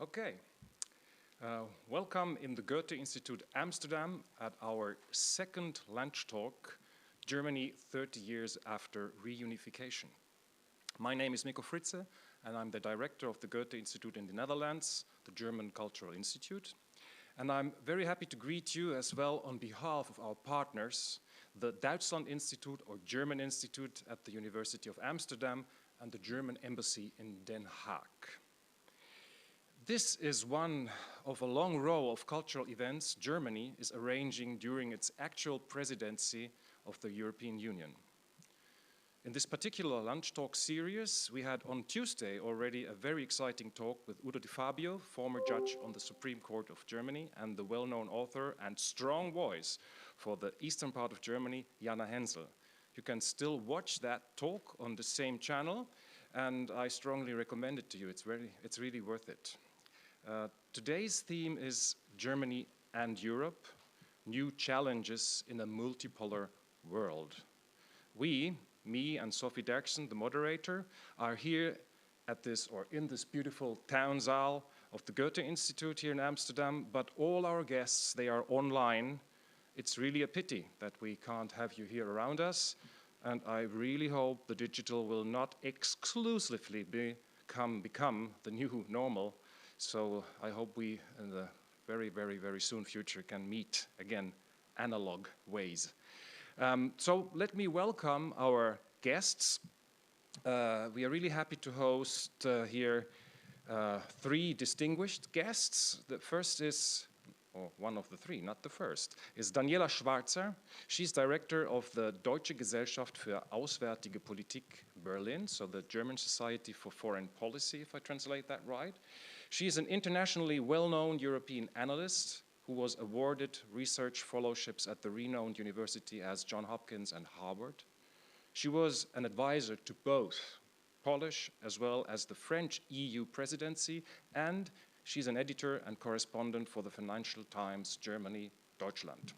Okay. Welcome in the Goethe Institute Amsterdam at our second lunch talk, Germany 30 years after reunification. My name is Mikko Fritze and I'm the director of the Goethe Institute in the Netherlands, the German Cultural Institute. And I'm very happy to greet you as well on behalf of our partners, the Duitsland Institute or German Institute at the University of Amsterdam and the German Embassy in Den Haag. This is one of a long row of cultural events Germany is arranging during its actual presidency of the European Union. In this particular lunch talk series, we had on Tuesday already a very exciting talk with Udo Di Fabio, former judge on the Supreme Court of Germany and the well-known author and strong voice for the eastern part of Germany, Jana Hensel. You can still watch that talk on the same channel, and I strongly recommend it to you. It's really worth it. Today's theme is Germany and Europe, new challenges in a multipolar world. We, me and Sophie Derkzen, the moderator, are here at this or in this beautiful town zaal of the Goethe Institute here in Amsterdam, but all our guests, they are online. It's really a pity that we can't have you here around us, and I really hope the digital will not exclusively become the new normal. So I hope we, in the very soon future, can meet again analog ways. So let me welcome our guests. We are really happy to host here three distinguished guests. The first is, or one of the three, not the first, is Daniela Schwarzer. She's director of the Deutsche Gesellschaft für Auswärtige Politik Berlin, so the German Society for Foreign Policy, if I translate that right. She is an internationally well-known European analyst who was awarded research fellowships at the renowned university as Johns Hopkins and Harvard. She was an advisor to both Polish as well as the French EU presidency, and she's an editor and correspondent for the Financial Times Germany, Deutschland.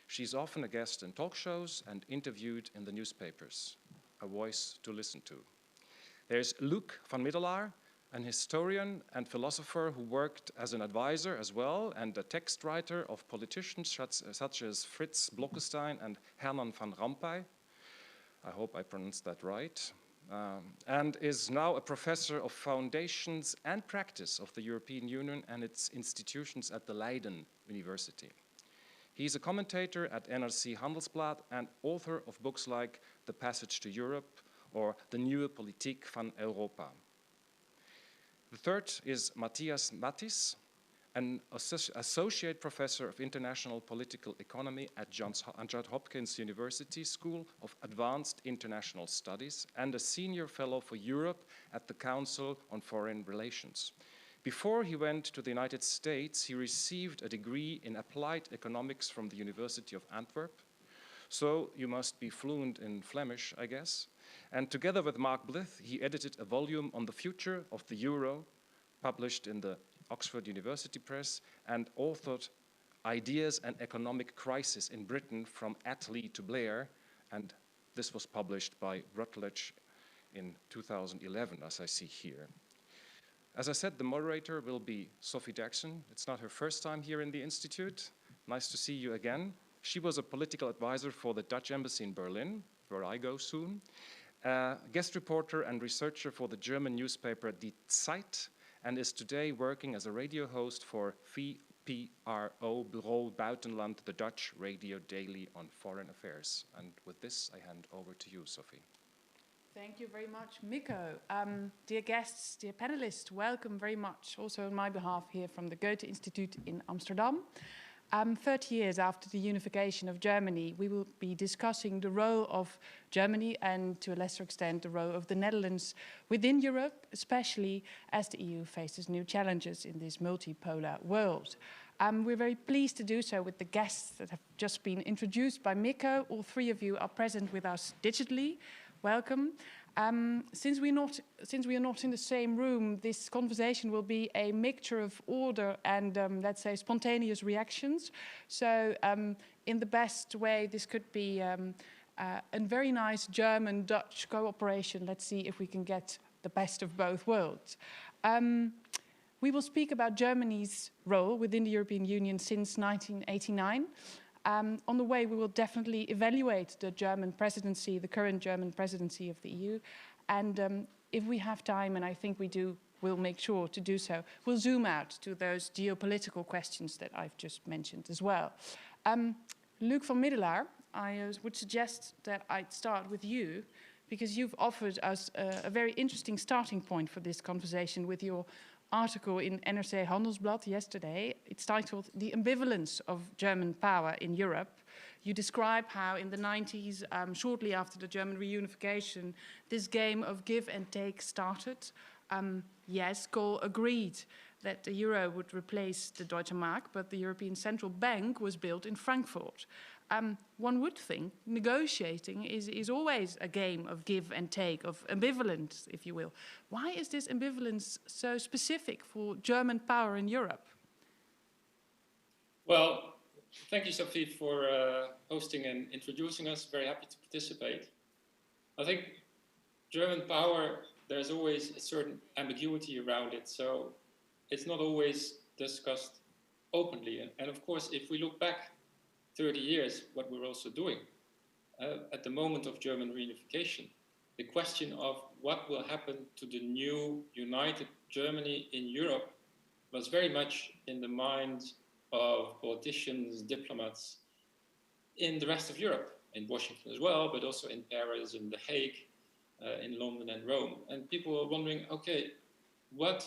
She's often a guest in talk shows and interviewed in the newspapers, a voice to listen to. There's Luuk van Middelaar, an historian and philosopher who worked as an advisor as well and a text writer of politicians such as Frits Blockestein and Herman van Rompuy. I hope I pronounced that right. And is now a professor of foundations and practice of the European Union and its institutions at the Leiden University. He's a commentator at NRC Handelsblad and author of books like The Passage to Europe or The Nieuwe Politiek van Europa. The third is Matthias Matthijs, an associate professor of international political economy at Johns Hopkins University School of Advanced International Studies and a senior fellow for Europe at the Council on Foreign Relations. Before he went to the United States, he received a degree in applied economics from the University of Antwerp. So you must be fluent in Flemish, I guess. And together with Mark Blyth, he edited a volume on the future of the euro, published in the Oxford University Press, and authored Ideas and Economic Crisis in Britain from Attlee to Blair, and this was published by Routledge in 2011, as I see here. As I said, the moderator will be Sophie Derkzen. It's not her first time here in the Institute. Nice to see you again. She was a political advisor for the Dutch Embassy in Berlin, where I go soon, guest reporter and researcher for the German newspaper Die Zeit, and is today working as a radio host for VPRO Bureau Buitenland, the Dutch radio daily on foreign affairs. And with this, I hand over to you, Sophie. Thank you very much, Mikko. Dear guests, dear panelists, welcome very much also on my behalf here from the Goethe Institute in Amsterdam. 30 years after the unification of Germany, we will be discussing the role of Germany and, to a lesser extent, the role of the Netherlands within Europe, especially as the EU faces new challenges in this multipolar world. We're very pleased to do so with the guests that have just been introduced by Mikko. All three of you are present with us digitally. Welcome. Since we are not in the same room, this conversation will be a mixture of order and, let's say, spontaneous reactions. So in the best way, this could be a very nice German-Dutch cooperation. Let's see if we can get the best of both worlds. We will speak about Germany's role within the European Union since 1989. On the way, we will definitely evaluate the German presidency, the current German presidency of the EU. And if we have time, and I think we do, we'll make sure to do so, we'll zoom out to those geopolitical questions that I've just mentioned as well. Luuk van Middelaar, I would suggest that I'd start with you, because you've offered us a very interesting starting point for this conversation with your article in NRC Handelsblad yesterday. It's titled "The Ambivalence of German Power in Europe." You describe how in the 90s, shortly after the German reunification, this game of give and take started. Yes, Kohl agreed that the euro would replace the Deutsche Mark, but the European Central Bank was built in Frankfurt. One would think negotiating is always a game of give and take, of ambivalence, if you will. Why is this ambivalence so specific for German power in Europe? Well, thank you, Sophie, for hosting and introducing us. Very happy to participate. I think German power, there's always a certain ambiguity around it, so it's not always discussed openly. And of course, if we look back 30 years, what we're also doing at the moment of German reunification, the question of what will happen to the new united Germany in Europe was very much in the minds of politicians, diplomats in the rest of Europe, in Washington as well, but also in Paris, in The Hague, in London and Rome. And people were wondering, okay, what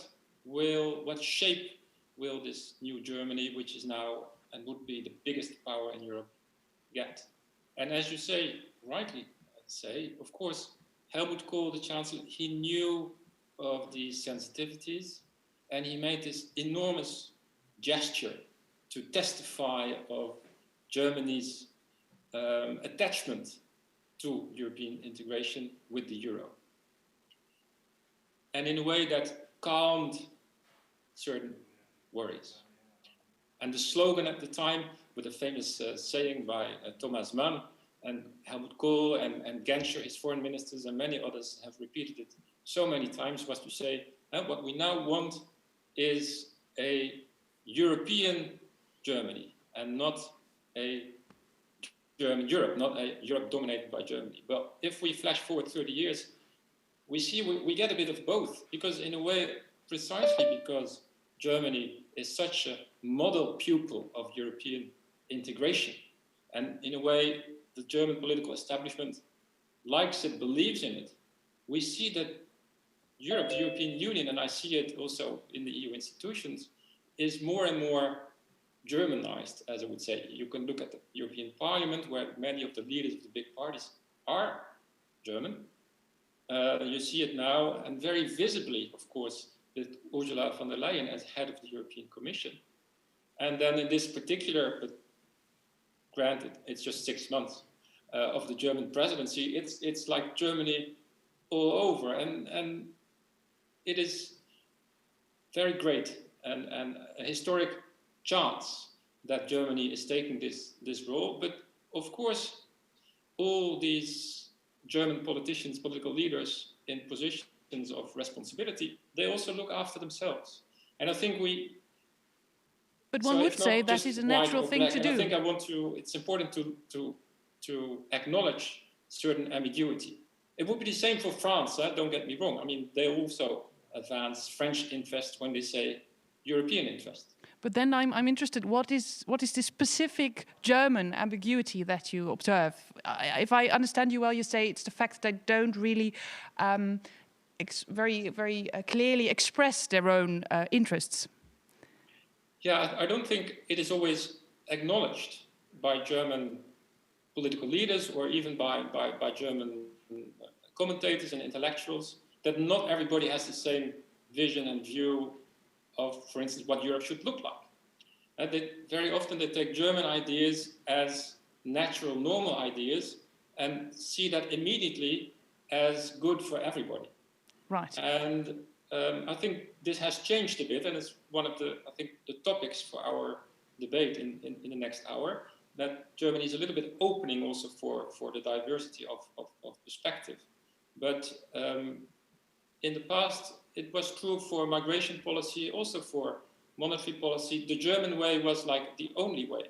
shape will this new Germany, which is now and would be the biggest power in Europe, get? And as you say, rightly say, of course, Helmut Kohl, the Chancellor, he knew of these sensitivities, and he made this enormous gesture to testify of Germany's attachment to European integration with the euro. And in a way that calmed certain worries. And the slogan at the time, with a famous saying by Thomas Mann, and Helmut Kohl and Genscher, his foreign ministers, and many others have repeated it so many times, was to say, what we now want is a European Germany, and not a German Europe, not a Europe dominated by Germany. Well, if we flash forward 30 years, we see we get a bit of both, because in a way, precisely because Germany is such a model pupil of European integration, and in a way, the German political establishment likes it, believes in it. We see that Europe, the European Union, and I see it also in the EU institutions, is more and more Germanized, as I would say. You can look at the European Parliament, where many of the leaders of the big parties are German. You see it now, and very visibly, of course, with Ursula von der Leyen as head of the European Commission. And then in this particular, but granted, it's just 6 months of the German presidency, it's like Germany all over. And it is very great and a historic chance that Germany is taking this role. But of course, all these German politicians, political leaders in positions of responsibility, they also look after themselves. And I think But one would say that is a natural thing to do. I think it's important to acknowledge certain ambiguity. It would be the same for France, don't get me wrong. I mean, they also advance French interest when they say European interest. But then I'm interested, what is the specific German ambiguity that you observe? If I understand you well, you say it's the fact that they don't really very clearly express their own interests. Yeah, I don't think it is always acknowledged by German political leaders or even by German commentators and intellectuals that not everybody has the same vision and view of, for instance, what Europe should look like. Very often they take German ideas as natural, normal ideas and see that immediately as good for everybody. Right. And I think this has changed a bit, and it's one of the topics for our debate in the next hour, that Germany is a little bit opening also for the diversity of perspective. But in the past, it was true for migration policy, also for monetary policy. The German way was like the only way.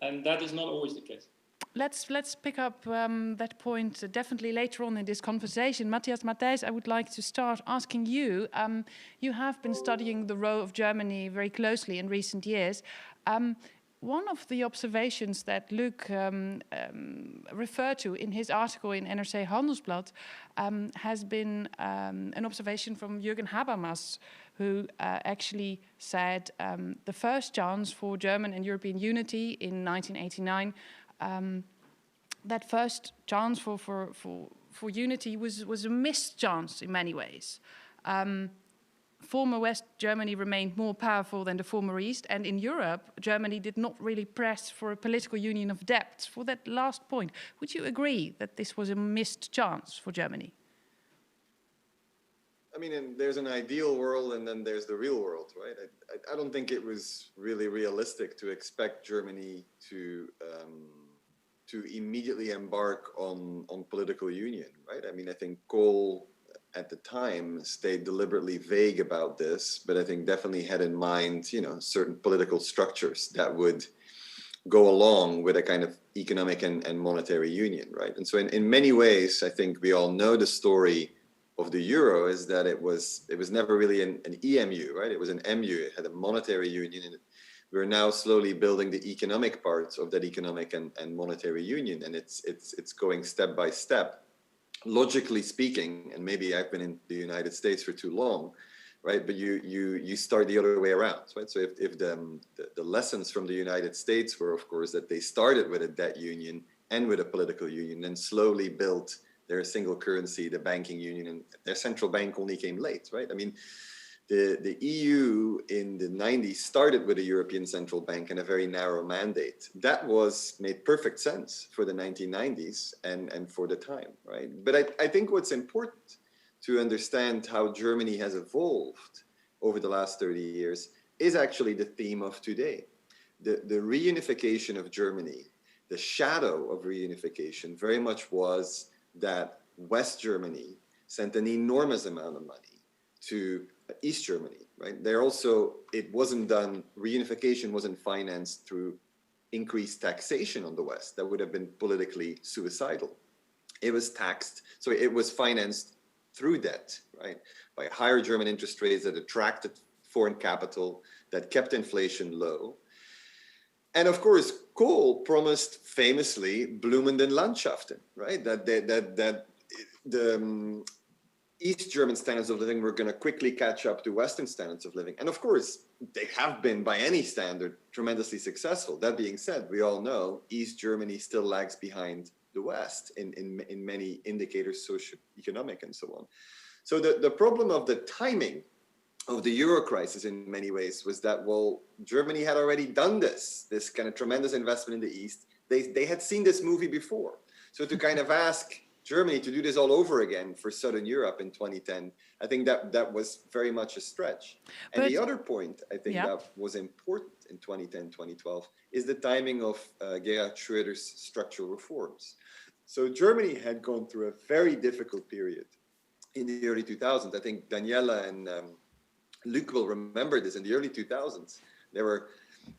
And that is not always the case. Let's pick up that point definitely later on in this conversation. Matthias Matthijs, I would like to start asking you. You have been studying the role of Germany very closely in recent years. One of the observations that Luuk referred to in his article in NRC Handelsblad has been an observation from Jürgen Habermas, who actually said the first chance for German and European unity in 1989. That first chance for unity was a missed chance in many ways. Former West Germany remained more powerful than the former East, and in Europe, Germany did not really press for a political union of depth. For that last point, would you agree that this was a missed chance for Germany? I mean, there's an ideal world and then there's the real world, right? I don't think it was really realistic to expect Germany to immediately embark on political union, right? I mean, I think Kohl at the time stayed deliberately vague about this, but I think definitely had in mind, you know, certain political structures that would go along with a kind of economic and monetary union, right? And so in many ways, I think we all know the story of the euro is that it was never really an EMU, right? It was an MU. It had a monetary union, and we're now slowly building the economic parts of that economic and monetary union, and it's going step by step. Logically speaking, and maybe I've been in the United States for too long, right? But you start the other way around, right? So if the lessons from the United States were, of course, that they started with a debt union and with a political union, and slowly built their single currency, the banking union, and their central bank only came late, right? I mean, the EU in the 90s started with a European Central Bank and a very narrow mandate. That made perfect sense for the 1990s and for the time, right? But I think what's important to understand how Germany has evolved over the last 30 years is actually the theme of today. The reunification of Germany, the shadow of reunification very much was that West Germany sent an enormous amount of money to East Germany, right? Reunification wasn't financed through increased taxation on the West. That would have been politically suicidal. It was financed through debt, right? By higher German interest rates that attracted foreign capital, that kept inflation low. And of course, Kohl promised famously Blumenden Landschaften, right? That the East German standards of living were going to quickly catch up to Western standards of living. And of course, they have been, by any standard, tremendously successful. That being said, we all know East Germany still lags behind the West in many indicators, socio-economic and so on. So the problem of the timing of the Euro crisis in many ways was that, well, Germany had already done this kind of tremendous investment in the East. They had seen this movie before. So to kind of ask Germany to do this all over again for Southern Europe in 2010, I think that was very much a stretch. And the other point I think that was important in 2010, 2012 is the timing of Gerhard Schröder's structural reforms. So Germany had gone through a very difficult period in the early 2000s. I think Daniela and Luuk will remember this. In the early 2000s, there were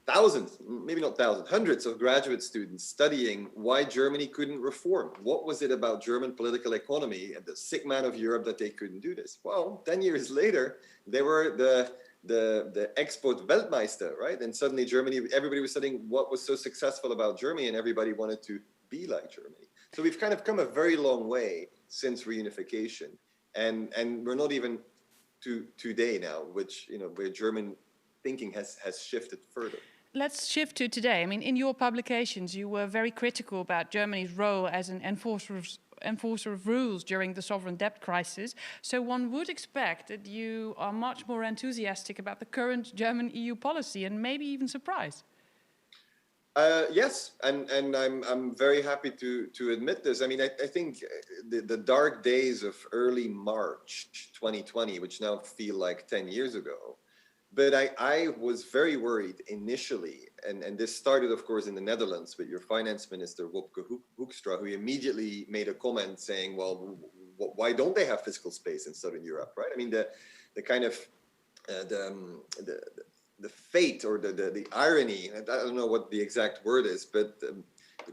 thousands, maybe not thousands, hundreds of graduate students studying why Germany couldn't reform. What was it about German political economy and the sick man of Europe that they couldn't do this? Well, 10 years later, they were the Export Weltmeister, right? And suddenly Germany, everybody was studying what was so successful about Germany, and everybody wanted to be like Germany. So we've kind of come a very long way since reunification. And we're not even to today now, which, you know, where German thinking has shifted further. Let's shift to today. I mean, in your publications, you were very critical about Germany's role as an enforcer of rules during the sovereign debt crisis. So one would expect that you are much more enthusiastic about the current German EU policy and maybe even surprised. Yes, and I'm very happy to admit this. I mean, I think the dark days of early March 2020, which now feel like 10 years ago, but I was very worried initially, and this started, of course, in the Netherlands with your finance minister, Wopke Hoekstra, who immediately made a comment saying, well, why don't they have fiscal space in Southern Europe, right? I mean, the kind of the fate or the irony, I don't know what the exact word is, but the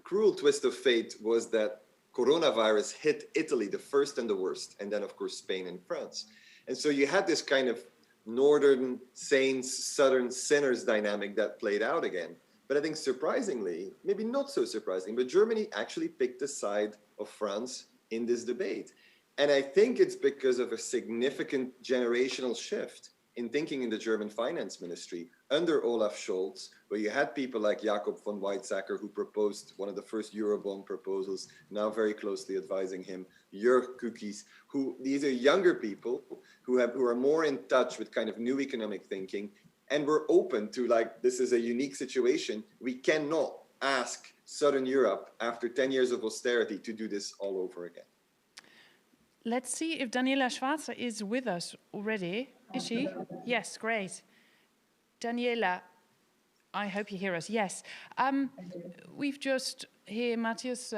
cruel twist of fate was that coronavirus hit Italy the first and the worst, and then of course Spain and France. And so you had this kind of northern saints, southern sinners dynamic that played out again. But I think surprisingly, maybe not so surprising, but Germany actually picked the side of France in this debate. And I think it's because of a significant generational shift in thinking in the German finance ministry under Olaf Scholz, where you had people like Jakob von Weizsäcker, who proposed one of the first Eurobond proposals, now very closely advising him, Jörg Kukis, who these are younger people who are more in touch with kind of new economic thinking, and we're open to, like, this is a unique situation. We cannot ask Southern Europe after 10 years of austerity to do this all over again. Let's see if Daniela Schwarzer is with us already. Is she? Yes, great. Daniela, I hope you hear us. Yes. We've just here Matthias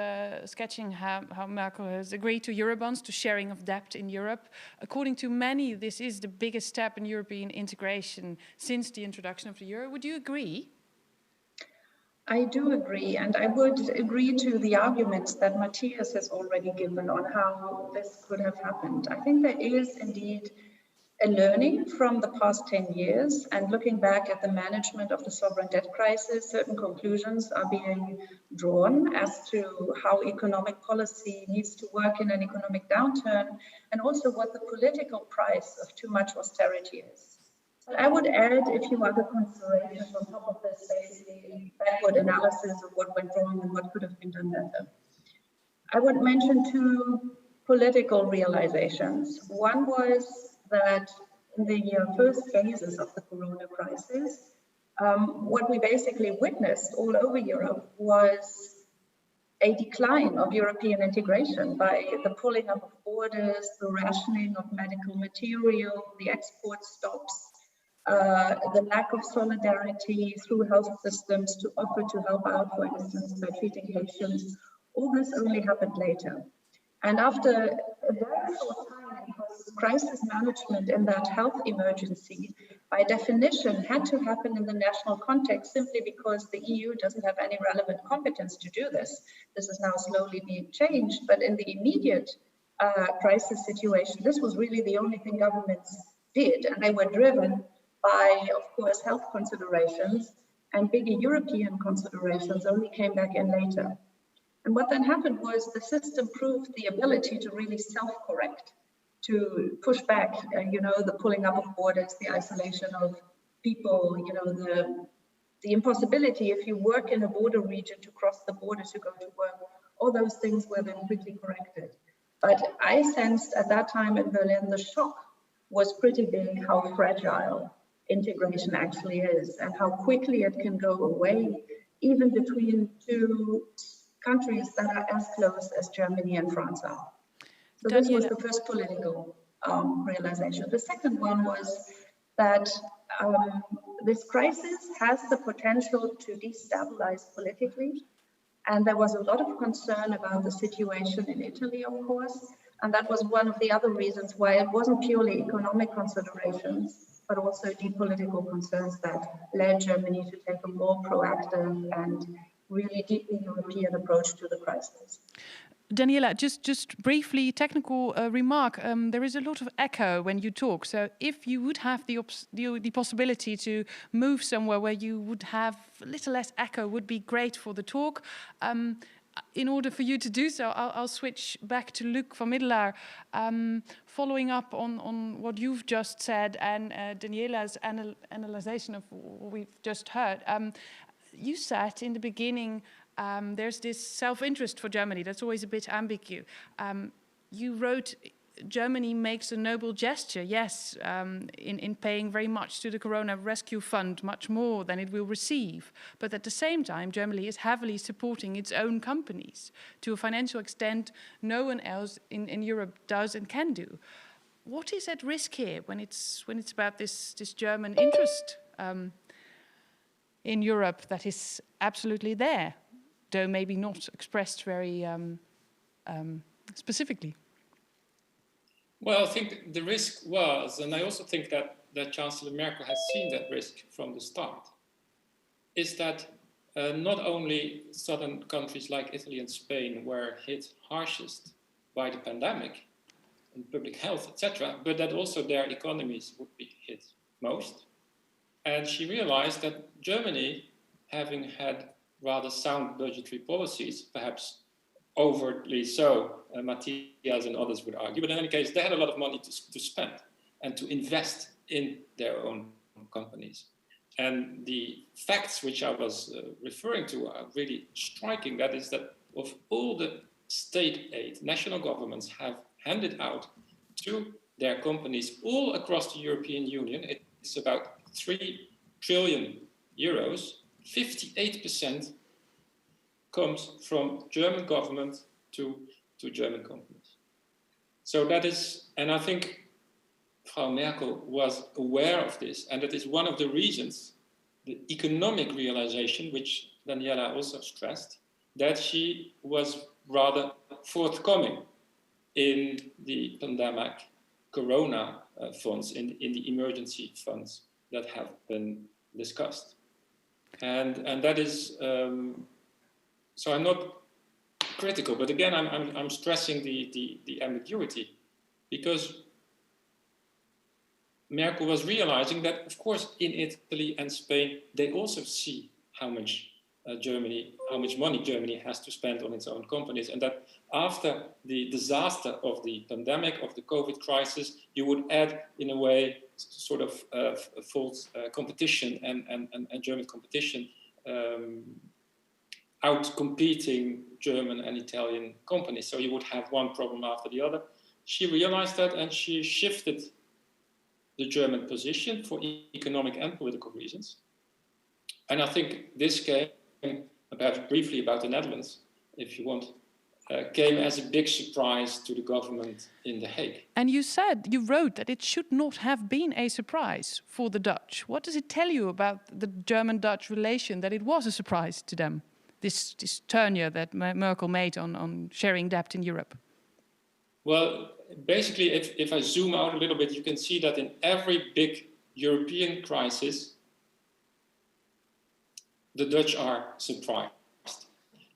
sketching how Merkel has agreed to Eurobonds, to sharing of debt in Europe. According to many, this is the biggest step in European integration since the introduction of the euro. Would you agree? I do agree, and I would agree to the arguments that Matthias has already given on how this could have happened. I think there is indeed a learning from the past 10 years, and looking back at the management of the sovereign debt crisis, certain conclusions are being drawn as to how economic policy needs to work in an economic downturn, and also what the political price of too much austerity is. But I would add a few other considerations on top of this, basically backward analysis of what went wrong and what could have been done better. I would mention two political realizations. One was that in the first phases of the corona crisis, what we basically witnessed all over Europe was a decline of European integration by the pulling up of borders, the rationing of medical material, the export stops, the lack of solidarity through health systems to offer to help out, for instance, by treating patients. All this only happened later. And after a very short time, because crisis management in that health emergency, by definition, had to happen in the national context simply because the EU doesn't have any relevant competence to do this. This is now slowly being changed, but in the immediate crisis situation, this was really the only thing governments did, and they were driven by, of course, health considerations, and bigger European considerations only came back in later. And what then happened was the system proved the ability to really self-correct, to push back, the pulling up of borders, the isolation of people, the impossibility if you work in a border region to cross the border to go to work. All those things were then quickly corrected. But I sensed at that time in Berlin, the shock was pretty big how fragile integration actually is and how quickly it can go away, even between two countries that are as close as Germany and France are. So this was the first political realization. The second one was that this crisis has the potential to destabilize politically. And there was a lot of concern about the situation in Italy, of course. And that was one of the other reasons why it wasn't purely economic considerations, but also deep political concerns that led Germany to take a more proactive and really deeply European approach to the crisis. Daniela, just briefly, technical remark. There is a lot of echo when you talk. So if you would have the possibility to move somewhere where you would have a little less echo, would be great for the talk. In order for you to do so, I'll switch back to Luuk van Middelaar. Following up on what you've just said and Daniela's analysis of what we've just heard. You said in the beginning, there's this self-interest for Germany. That's always a bit ambiguous. You wrote, Germany makes a noble gesture, yes, in paying very much to the Corona Rescue Fund, much more than it will receive. But at the same time, Germany is heavily supporting its own companies to a financial extent no one else in Europe does and can do. What is at risk here when it's about this German interest in Europe that is absolutely there, though maybe not expressed very specifically? Well, I think the risk was, and I also think that Chancellor Merkel has seen that risk from the start, is that not only southern countries like Italy and Spain were hit harshest by the pandemic and public health, etc., but that also their economies would be hit most. And she realized that Germany, having had rather sound budgetary policies, perhaps overtly so, Matthias and others would argue, but in any case, they had a lot of money to spend and to invest in their own companies. And the facts which I was referring to are really striking. That is that of all the state aid national governments have handed out to their companies all across the European Union, it's about 3 trillion euros, 58% comes from German government to German companies. So that is, and I think Frau Merkel was aware of this, and that is one of the reasons, the economic realization, which Daniela also stressed, that she was rather forthcoming in the pandemic corona funds, in the emergency funds that have been discussed. And that is, so I'm not critical, but again, I'm stressing the ambiguity, because Merkel was realizing that, of course, in Italy and Spain, they also see how much money Germany has to spend on its own companies, and that after the disaster of the pandemic, of the COVID crisis, you would add, in a way, sort of false competition and German competition, out-competing German and Italian companies. So you would have one problem after the other. She realized that, and she shifted the German position for economic and political reasons. And I think this came, perhaps briefly about the Netherlands, if you want, came as a big surprise to the government in The Hague. And you wrote that it should not have been a surprise for the Dutch. What does it tell you about the German-Dutch relation that it was a surprise to them, this tenure that Merkel made on sharing debt in Europe? Well, basically, if I zoom out a little bit, you can see that in every big European crisis, the Dutch are surprised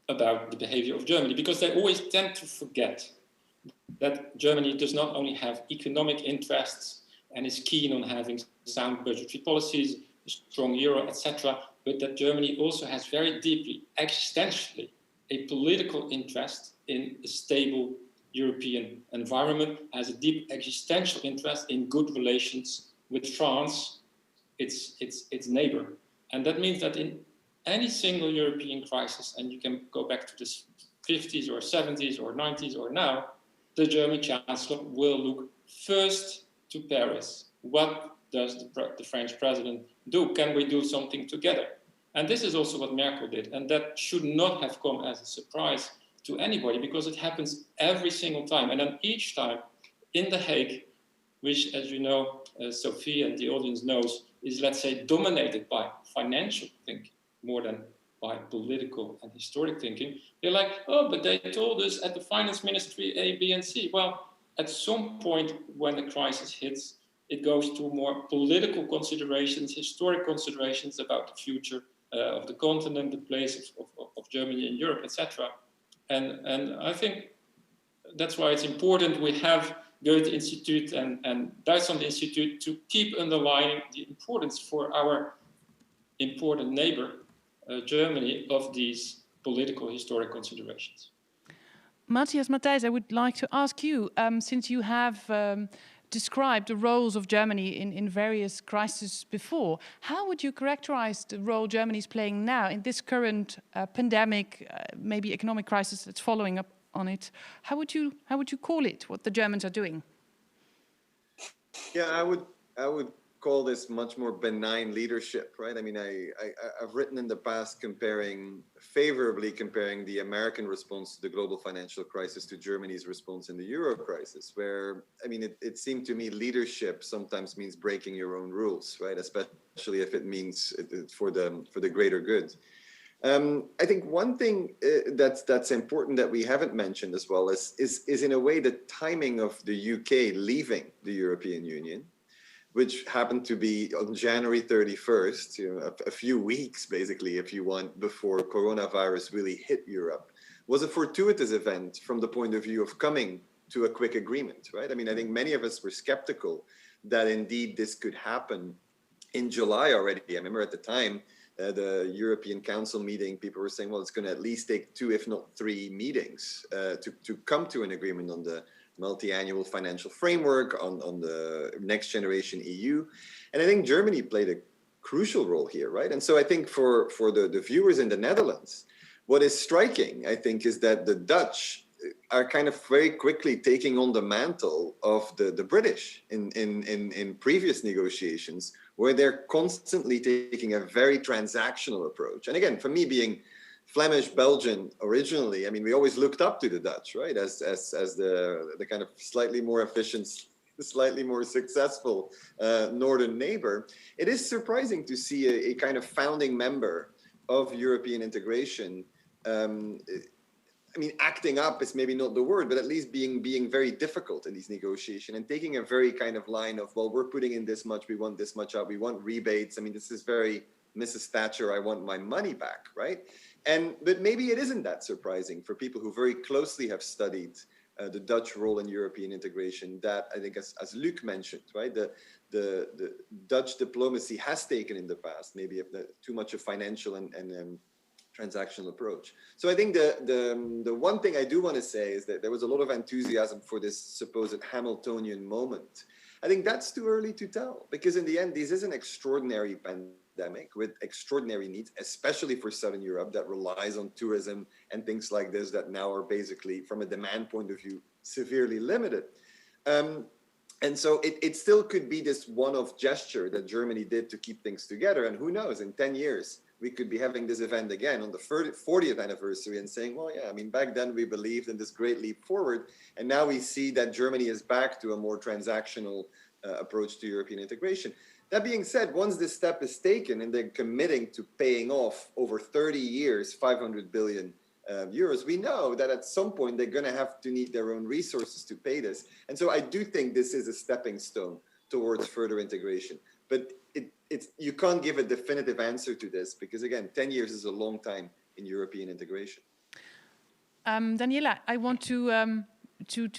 about the behavior of Germany, because they always tend to forget that Germany does not only have economic interests and is keen on having sound budgetary policies, a strong euro, etc., but that Germany also has very deeply, existentially, a political interest in a stable European environment, has a deep existential interest in good relations with France, its neighbor. And that means that in any single European crisis, and you can go back to the 50s or 70s or 90s or now, the German Chancellor will look first to Paris. What does the French president do? Can we do something together? And this is also what Merkel did. And that should not have come as a surprise to anybody, because it happens every single time. And then each time in The Hague, which, as you know, Sophie and the audience knows, is, let's say, dominated by financial thinking more than by political and historic thinking. They're like, oh, but they told us at the finance ministry A, B, and C. Well, at some point when the crisis hits, it goes to more political considerations, historic considerations about the future of the continent, the place of Germany in Europe, etc. And I think that's why it's important we have Goethe Institute and Duitsland Institute to keep underlining the importance for our important neighbor, Germany, of these political historic considerations. Matthias Matthijs, I would like to ask you, since you have described the roles of Germany in various crises before, how would you characterize the role Germany is playing now in this current pandemic, maybe economic crisis that's following up on it? How would you call it, what the Germans are doing? Yeah, I would call this much more benign leadership, right? I mean, I've written in the past favorably comparing the American response to the global financial crisis to Germany's response in the Euro crisis, where, I mean, it seemed to me leadership sometimes means breaking your own rules, right? Especially if it means for the greater good. I think one thing that's important that we haven't mentioned as well is in a way the timing of the UK leaving the European Union, which happened to be on January 31st, a few weeks, basically, if you want, before coronavirus really hit Europe, was a fortuitous event from the point of view of coming to a quick agreement, right? I mean, I think many of us were skeptical that indeed this could happen in July already. I remember at the time, the European Council meeting, people were saying, well, it's going to at least take 2, if not 3 meetings to come to an agreement on the multi-annual financial framework, on the next generation EU. And I think Germany played a crucial role here, right? And so I think for the viewers in the Netherlands, what is striking, I think, is that the Dutch are kind of very quickly taking on the mantle of the British in previous negotiations, where they're constantly taking a very transactional approach. And again, for me, being Flemish, Belgian originally, I mean, we always looked up to the Dutch, right, as the kind of slightly more efficient, slightly more successful northern neighbor. It is surprising to see a kind of founding member of European integration. I mean, acting up is maybe not the word, but at least being very difficult in these negotiations and taking a very kind of line of, well, we're putting in this much, we want this much out, we want rebates. I mean, this is very Mrs. Thatcher, I want my money back, right? But maybe it isn't that surprising for people who very closely have studied the Dutch role in European integration, that I think, as Luuk mentioned, right, the Dutch diplomacy has taken in the past maybe too much of financial and transactional approach. So I think the one thing I do want to say is that there was a lot of enthusiasm for this supposed Hamiltonian moment. I think that's too early to tell, because in the end, this is an extraordinary pandemic with extraordinary needs, especially for Southern Europe that relies on tourism and things like this that now are basically, from a demand point of view, severely limited. And so it still could be this one-off gesture that Germany did to keep things together. And who knows, in 10 years, we could be having this event again on the 40th anniversary and saying, well, yeah, I mean, back then we believed in this great leap forward. And now we see that Germany is back to a more transactional approach to European integration. That being said, once this step is taken and they're committing to paying off over 30 years, 500 billion euros, we know that at some point they're going to have to need their own resources to pay this. And so I do think this is a stepping stone towards further integration. But you can't give a definitive answer to this because, again, 10 years is a long time in European integration. Daniela, I want to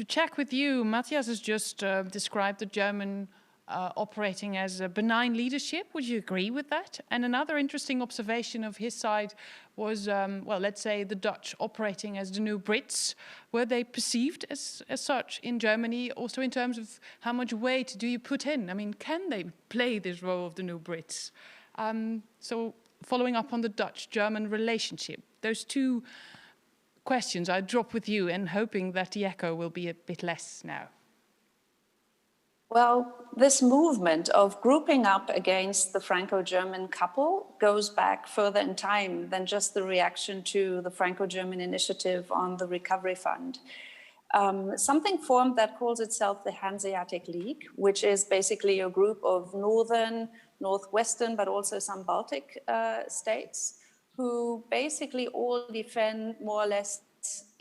check with you. Matthias has just described the German operating as a benign leadership. Would you agree with that? And another interesting observation of his side was, well, let's say the Dutch operating as the new Brits. Were they perceived as such in Germany, also in terms of how much weight do you put in? I mean, can they play this role of the new Brits? So following up on the Dutch-German relationship, those two questions I drop with you and hoping that the echo will be a bit less now. Well, this movement of grouping up against the Franco-German couple goes back further in time than just the reaction to the Franco-German initiative on the recovery fund. Something formed that calls itself the Hanseatic League, which is basically a group of northern, northwestern, but also some Baltic states, who basically all defend more or less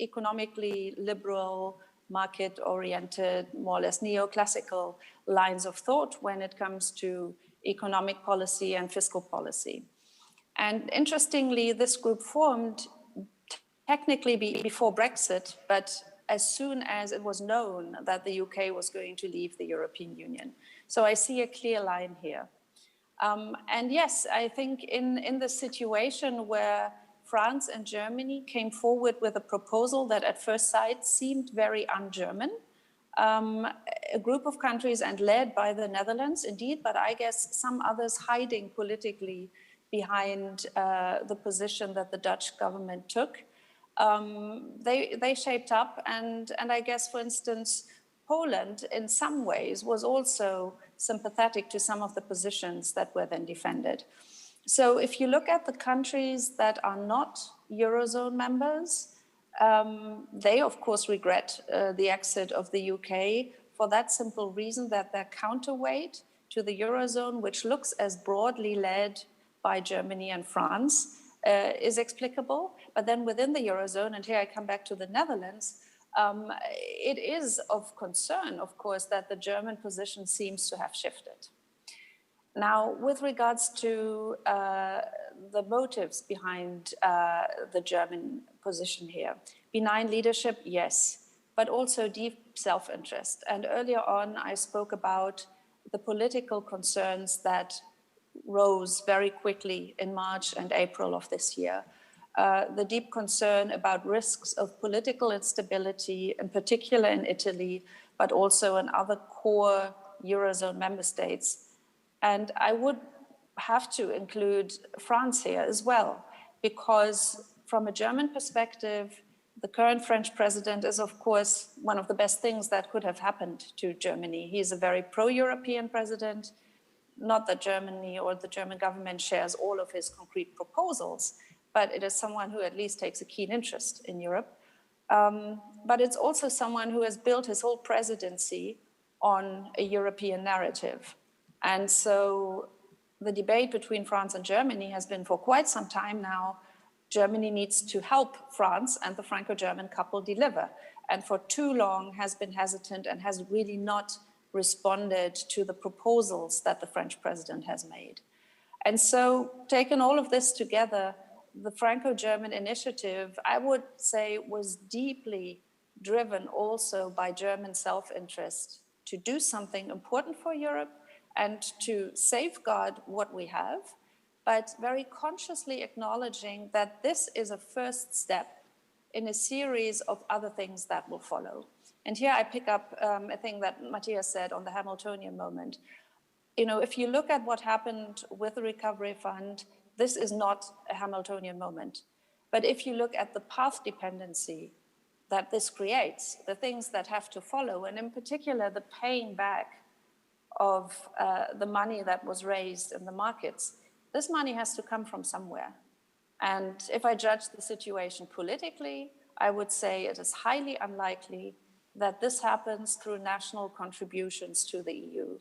economically liberal, market-oriented, more or less neoclassical lines of thought when it comes to economic policy and fiscal policy. And interestingly, this group formed technically before Brexit, but as soon as it was known that the UK was going to leave the European Union. So I see a clear line here. And yes, I think in the situation where France and Germany came forward with a proposal that at first sight seemed very un-German, a group of countries and led by the Netherlands indeed, but I guess some others hiding politically behind the position that the Dutch government took, they shaped up, and I guess, for instance, Poland in some ways was also sympathetic to some of the positions that were then defended. So if you look at the countries that are not Eurozone members, they of course regret the exit of the UK for that simple reason that their counterweight to the Eurozone, which looks as broadly led by Germany and France, is explicable. But then within the Eurozone, and here I come back to the Netherlands, it is of concern, of course, that the German position seems to have shifted. Now, with regards to the motives behind the German position here, benign leadership, yes, but also deep self-interest. And earlier on, I spoke about the political concerns that rose very quickly in March and April of this year. The deep concern about risks of political instability, in particular in Italy, but also in other core Eurozone member states. And I would have to include France here as well, because from a German perspective, the current French president is, of course, one of the best things that could have happened to Germany. He is a very pro-European president. Not that Germany or the German government shares all of his concrete proposals, but it is someone who at least takes a keen interest in Europe. But it's also someone who has built his whole presidency on a European narrative. And so the debate between France and Germany has been for quite some time now. Germany needs to help France and the Franco-German couple deliver. And for too long has been hesitant and has really not responded to the proposals that the French president has made. And so, taking all of this together, the Franco-German initiative, I would say, was deeply driven also by German self-interest to do something important for Europe and to safeguard what we have, but very consciously acknowledging that this is a first step in a series of other things that will follow. And here I pick up a thing that Matthias said on the Hamiltonian moment. You know, if you look at what happened with the Recovery Fund, this is not a Hamiltonian moment. But if you look at the path dependency that this creates, the things that have to follow, and in particular, the paying back of the money that was raised in the markets, this money has to come from somewhere. And if I judge the situation politically, I would say it is highly unlikely that this happens through national contributions to the EU.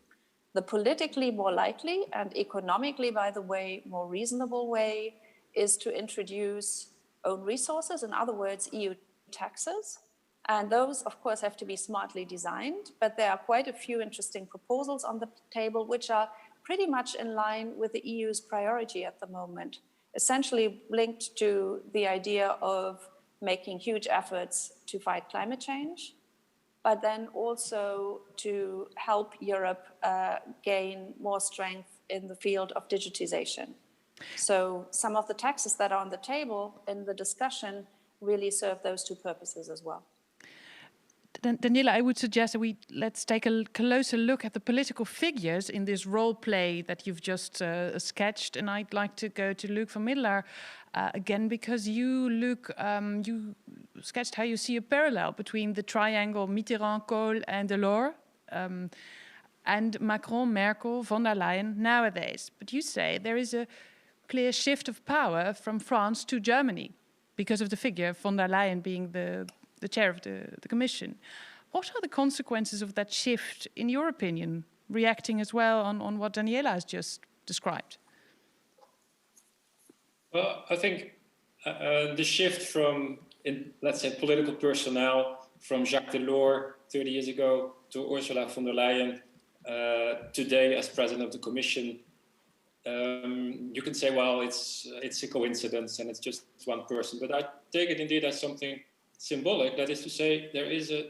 The politically more likely and economically, by the way, more reasonable way is to introduce own resources, in other words, EU taxes. And those, of course, have to be smartly designed, but there are quite a few interesting proposals on the table which are pretty much in line with the EU's priority at the moment, essentially linked to the idea of making huge efforts to fight climate change, but then also to help Europe gain more strength in the field of digitization. So some of the taxes that are on the table in the discussion really serve those two purposes as well. Daniela, I would suggest that let's take a closer look at the political figures in this role play that you've just sketched. And I'd like to go to Luuk van Middelaar again, because you, Luuk, you sketched how you see a parallel between the triangle Mitterrand, Kohl and Delors, and Macron, Merkel, von der Leyen nowadays. But you say there is a clear shift of power from France to Germany because of the figure von der Leyen being the chair of the Commission. What are the consequences of that shift, in your opinion, reacting as well on what Daniela has just described? Well, I think the shift from, let's say, political personnel from Jacques Delors 30 years ago to Ursula von der Leyen today as president of the Commission, you can say, well, it's a coincidence and it's just one person. But I take it indeed as something symbolic. That is to say, there is an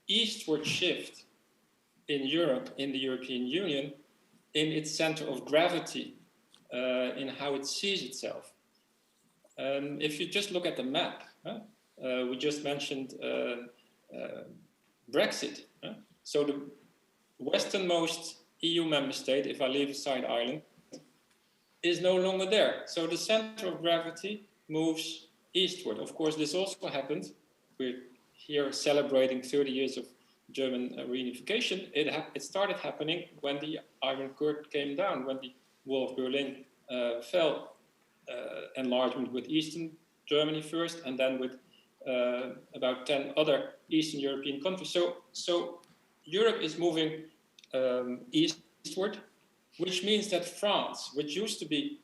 eastward shift in Europe, in the European Union, in its center of gravity, in how it sees itself. If you just look at the map, we just mentioned Brexit. So the westernmost EU member state, if I leave aside Ireland, is no longer there. So the center of gravity moves eastward. Of course, this also happened. We're here celebrating 30 years of German reunification. It started happening when the Iron Curtain came down, when the Wall of Berlin fell. Enlargement with Eastern Germany first, and then with about 10 other Eastern European countries. So Europe is moving eastward, which means that France, which used to be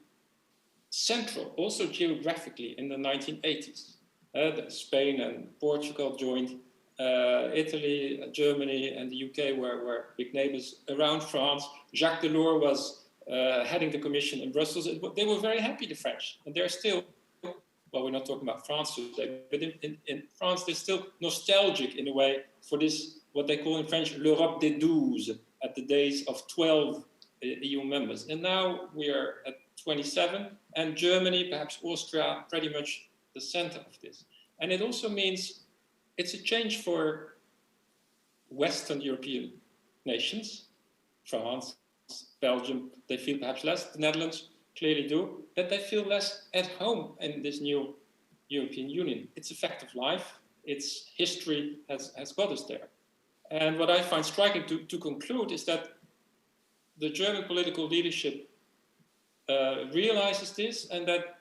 central, also geographically, in the 1980s. Spain and Portugal joined, Italy, Germany, and the UK were big neighbors around France. Jacques Delors was heading the commission in Brussels. They were very happy, the French, and they're still, well, we're not talking about France today, but in France, they're still nostalgic in a way for this, what they call in French, l'Europe des 12, at the days of 12 EU members. And now we are at 27, and Germany, perhaps Austria, pretty much the center of this. And it also means it's a change for Western European nations, France, Belgium, they feel perhaps less, the Netherlands clearly do, that they feel less at home in this new European Union. It's a fact of life, its history has got us there. And what I find striking to conclude is that the German political leadership realizes this, and that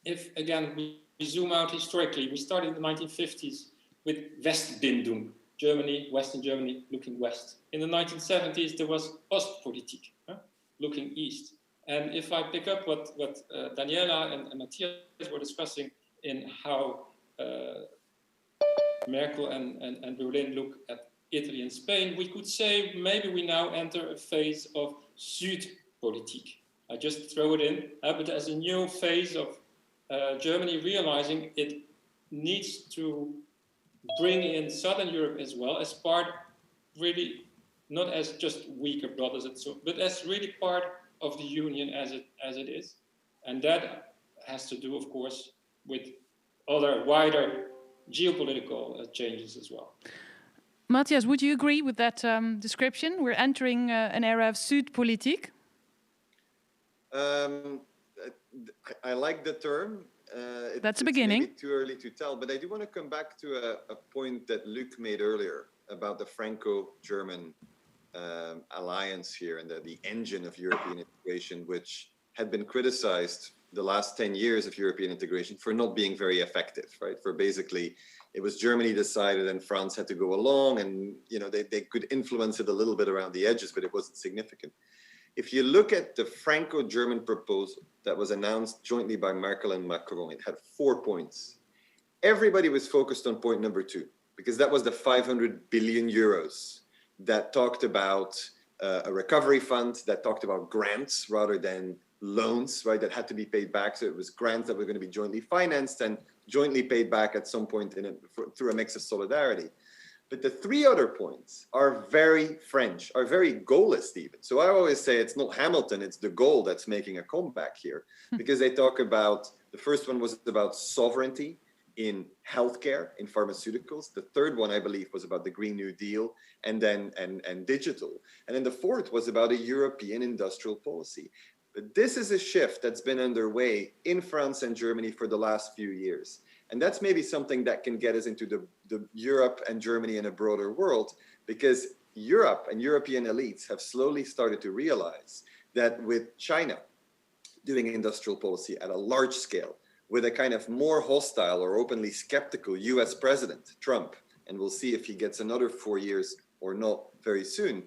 if, again, we zoom out historically, we started in the 1950s with Westbindung, Germany, Western Germany looking west. In the 1970s, there was Ostpolitik, looking east. And if I pick up what Daniela and Matthias were discussing in how Merkel and Berlin look at Italy and Spain, we could say maybe we now enter a phase of Südpolitik. I just throw it in, but as a new phase of Germany realizing it needs to bring in Southern Europe as well as part, really, not as just weaker brothers, but as really part of the Union as it is. And that has to do, of course, with other wider geopolitical changes as well. Matthias, would you agree with that description? We're entering an era of Südpolitik. I like the term. That's a beginning. It's maybe too early to tell, but I do want to come back to a point that Luuk made earlier about the Franco-German alliance here and the engine of European integration, which had been criticized the last 10 years of European integration for not being very effective, right? For basically, it was Germany decided and France had to go along, and they could influence it a little bit around the edges, but it wasn't significant. If you look at the Franco-German proposal that was announced jointly by Merkel and Macron, it had 4 points. Everybody was focused on point number 2, because that was the 500 billion euros that talked about a recovery fund, that talked about grants rather than loans, right, that had to be paid back. So it was grants that were going to be jointly financed and jointly paid back at some point through a mix of solidarity. But the 3 other points are very French, are very Gaullist even. So I always say it's not Hamilton, it's de Gaulle that's making a comeback here, because they talk about, the first one was about sovereignty in healthcare, in pharmaceuticals. The third one, I believe, was about the Green New Deal and digital. And then the fourth was about a European industrial policy. But this is a shift that's been underway in France and Germany for the last few years. And that's maybe something that can get us into the Europe and Germany in a broader world, because Europe and European elites have slowly started to realize that with China doing industrial policy at a large scale, with a kind of more hostile or openly skeptical US president, Trump, and we'll see if he gets another 4 years or not very soon,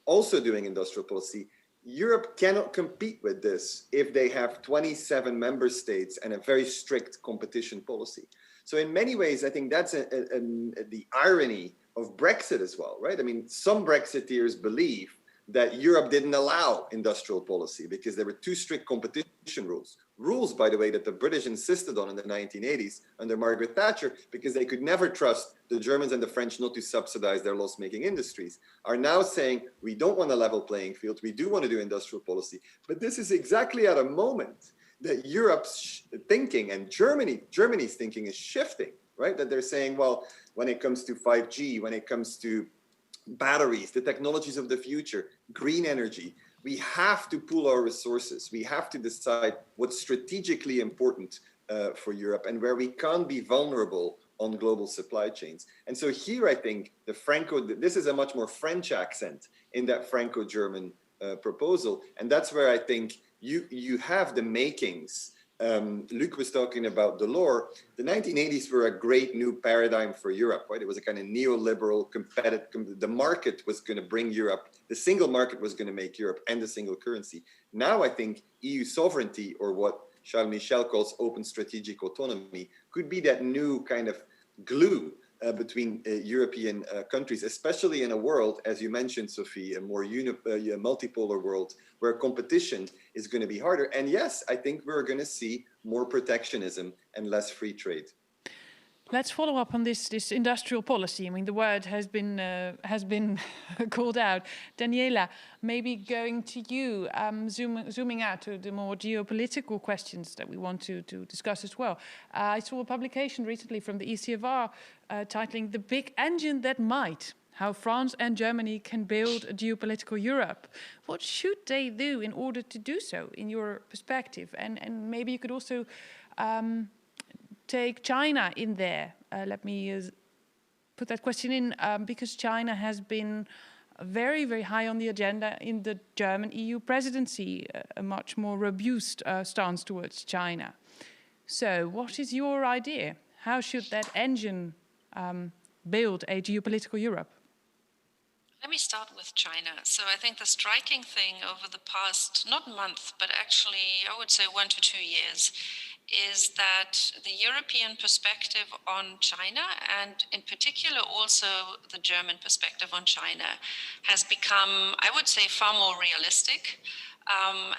also doing industrial policy, Europe cannot compete with this if they have 27 member states and a very strict competition policy. So in many ways, I think that's the irony of Brexit as well, right? I mean, some Brexiteers believe that Europe didn't allow industrial policy because there were too strict competition rules. Rules, by the way, that the British insisted on in the 1980s under Margaret Thatcher, because they could never trust the Germans and the French not to subsidize their loss-making industries, are now saying, we don't want a level playing field, we do want to do industrial policy. But this is exactly at a moment that Europe's thinking and Germany's thinking is shifting, right? That they're saying, well, when it comes to 5G, when it comes to batteries, the technologies of the future, green energy, we have to pool our resources. We have to decide what's strategically important for Europe and where we can't be vulnerable on global supply chains. And so here, I think this is a much more French accent in that Franco-German proposal. And that's where I think you have the makings. Luuk was talking about Delors. The 1980s were a great new paradigm for Europe, right? It was a kind of neoliberal, competitive, the market was going to bring Europe, the single market was going to make Europe and the single currency. Now I think EU sovereignty, or what Charles Michel calls open strategic autonomy, could be that new kind of glue between European countries, especially in a world, as you mentioned, Sophie, a more multipolar world where competition is going to be harder. And yes, I think we're going to see more protectionism and less free trade. Let's follow up on this industrial policy. I mean, the word has been called out. Daniela, maybe going to you, zooming out to the more geopolitical questions that we want to discuss as well. I saw a publication recently from the ECFR titling "The Big Engine That Might: How France and Germany Can Build a Geopolitical Europe." What should they do in order to do so, in your perspective? And maybe you could also take China in there. Let me put that question in because China has been very, very high on the agenda in the German EU presidency, a much more robust stance towards China. So what is your idea? How should that engine build a geopolitical Europe? Let me start with China. So I think the striking thing over the past, not month, but actually I would say 1 to 2 years, is that the European perspective on China, and in particular also the German perspective on China, has become, I would say, far more realistic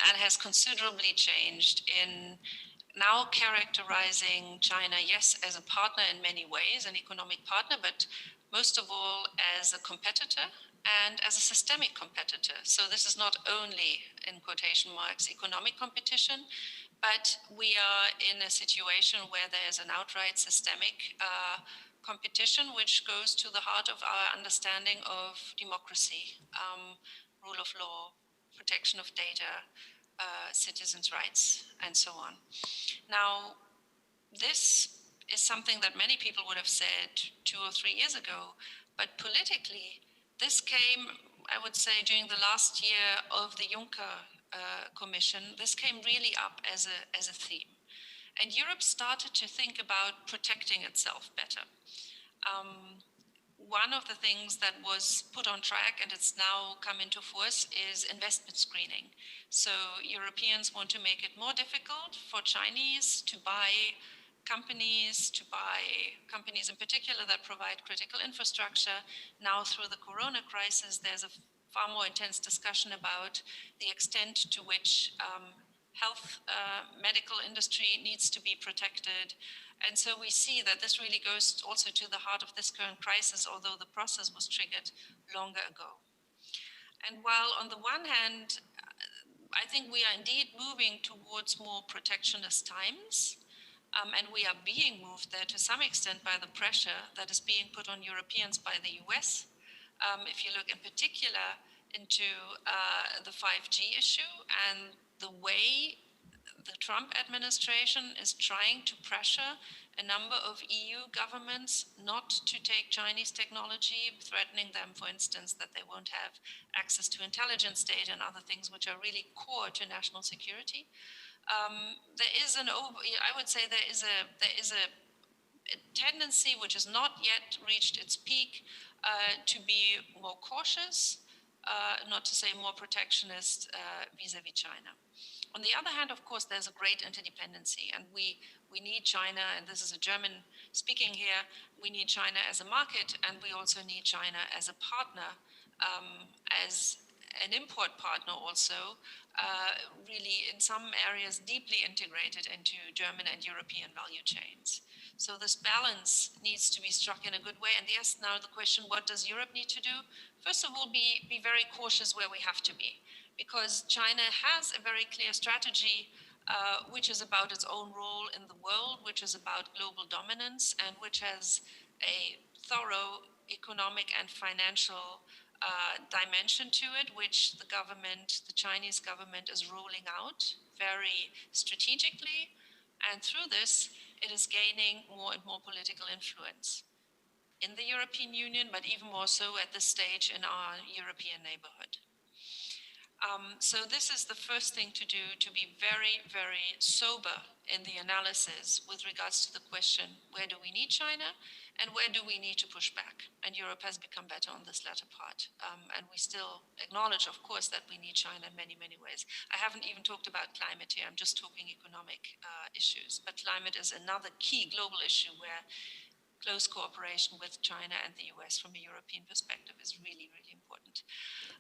and has considerably changed in now characterizing China, yes, as a partner in many ways, an economic partner, but most of all as a competitor and as a systemic competitor. So this is not only, in quotation marks, economic competition, but we are in a situation where there's an outright systemic competition, which goes to the heart of our understanding of democracy, rule of law, protection of data, citizens' rights, and so on. Now, this is something that many people would have said 2 or 3 years ago, but politically, this came, I would say, during the last year of the Juncker Commission, this came really up as a theme. And Europe started to think about protecting itself better. One of the things that was put on track, and it's now come into force, is investment screening. So Europeans want to make it more difficult for Chinese to buy companies in particular that provide critical infrastructure. Now through the corona crisis, there's a far more intense discussion about the extent to which medical industry needs to be protected. And so we see that this really goes also to the heart of this current crisis, although the process was triggered longer ago. And while on the one hand, I think we are indeed moving towards more protectionist times, and we are being moved there to some extent by the pressure that is being put on Europeans by the US. If you look in particular into the 5G issue and the way the Trump administration is trying to pressure a number of EU governments not to take Chinese technology, threatening them, for instance, that they won't have access to intelligence data and other things which are really core to national security. There is I would say there is a tendency which has not yet reached its peak to be more cautious, not to say more protectionist vis-a-vis China. On the other hand, of course, there's a great interdependency, and we need China, and this is a German speaking here, we need China as a market, and we also need China as a partner, as an import partner also, really in some areas deeply integrated into German and European value chains. So this balance needs to be struck in a good way. And yes, now the question, what does Europe need to do? First of all, be very cautious where we have to be, because China has a very clear strategy which is about its own role in the world, which is about global dominance, and which has a thorough economic and financial dimension to it, which the Chinese government is rolling out very strategically. And through this, it is gaining more and more political influence in the European Union, but even more so at this stage in our European neighborhood. So this is the first thing to do, to be very, very sober in the analysis with regards to the question, where do we need China and where do we need to push back? And Europe has become better on this latter part. And we still acknowledge, of course, that we need China in many, many ways. I haven't even talked about climate here. I'm just talking economic issues. But climate is another key global issue where close cooperation with China and the US from a European perspective is really, really important.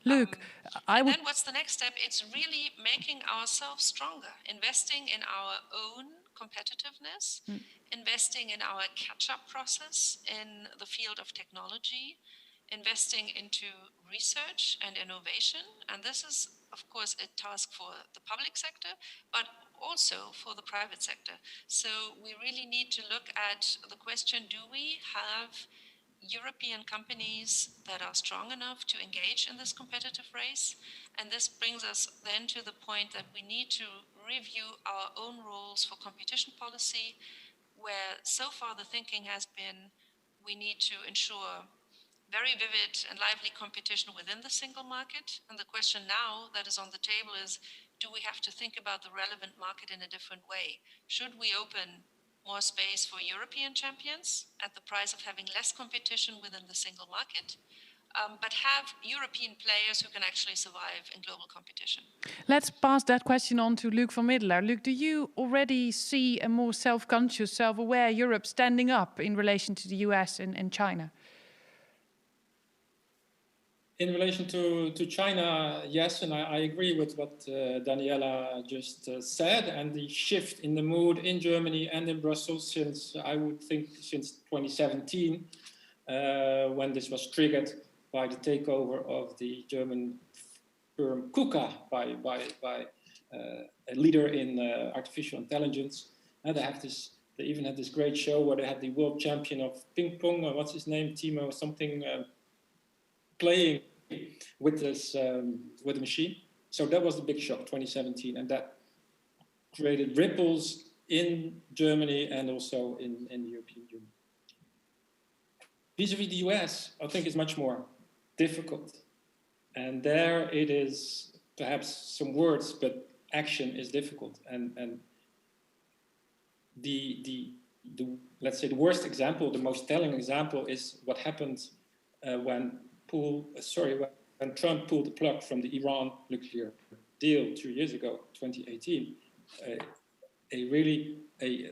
Luuk, and then what's the next step? It's really making ourselves stronger, investing in our own competitiveness, investing in our catch-up process in the field of technology, investing into research and innovation. And this is, of course, a task for the public sector, but also for the private sector. So we really need to look at the question, do we have European companies that are strong enough to engage in this competitive race? And this brings us then to the point that we need to review our own rules for competition policy, where so far the thinking has been we need to ensure very vivid and lively competition within the single market. And the question now that is on the table is, do we have to think about the relevant market in a different way? Should we open more space for European champions at the price of having less competition within the single market, but have European players who can actually survive in global competition? Let's pass that question on to Luuk van Middelaar. Luuk, do you already see a more self-conscious, self-aware Europe standing up in relation to the US and China? In relation to China, yes, and I agree with what Daniela just said, and the shift in the mood in Germany and in Brussels since 2017, when this was triggered by the takeover of the German firm KUKA by a leader in artificial intelligence. And they even had this great show where they had the world champion of ping pong, or what's his name, Timo something, playing with the machine. So that was the big shock, 2017, and that created ripples in Germany and also in the European Union. Vis-a-vis the US, I think it's much more difficult. And there it is perhaps some words, but action is difficult. And the let's say the worst example, the most telling example is what happened when Trump pulled the plug from the Iran nuclear deal 2 years ago, 2018.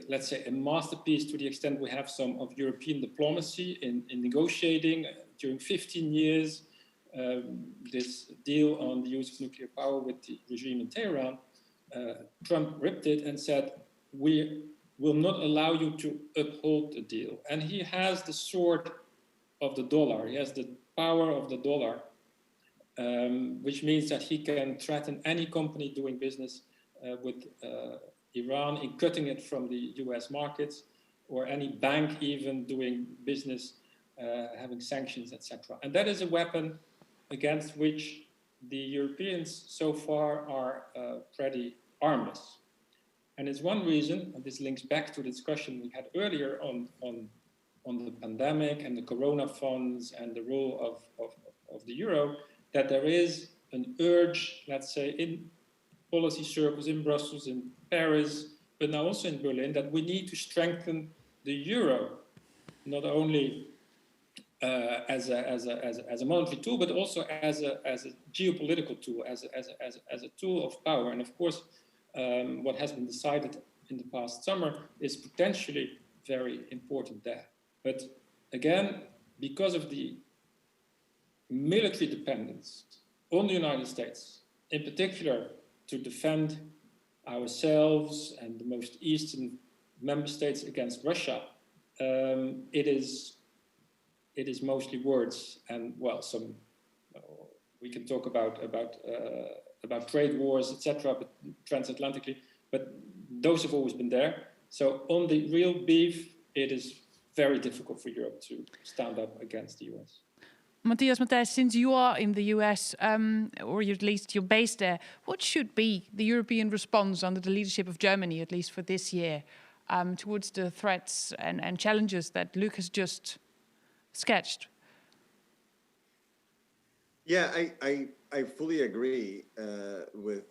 Let's say a masterpiece to the extent we have some of European diplomacy in negotiating during 15 years this deal on the use of nuclear power with the regime in Tehran. Trump ripped it and said, we will not allow you to uphold the deal. And he has the sword of the dollar. He has the power of the dollar, which means that he can threaten any company doing business with Iran in cutting it from the US markets, or any bank even doing business, having sanctions, etc. And that is a weapon against which the Europeans so far are pretty armless. And it's one reason, and this links back to the discussion we had earlier on the pandemic and the corona funds and the role of the euro, that there is an urge, let's say, in policy circles in Brussels, in Paris, but now also in Berlin, that we need to strengthen the euro, not only as a monetary tool, but also as a geopolitical tool, as a tool of power. And of course, what has been decided in the past summer is potentially very important there. But again, because of the military dependence on the United States, in particular to defend ourselves and the most eastern member states against Russia, it is mostly words, and well, some we can talk about trade wars, etc., but transatlantically, but those have always been there. So on the real beef, it is very difficult for Europe to stand up against the US. Matthias Matthijs, since you are in the US, or at least you're based there, what should be the European response under the leadership of Germany, at least for this year, towards the threats and challenges that Luuk has just sketched? Yeah, I fully agree with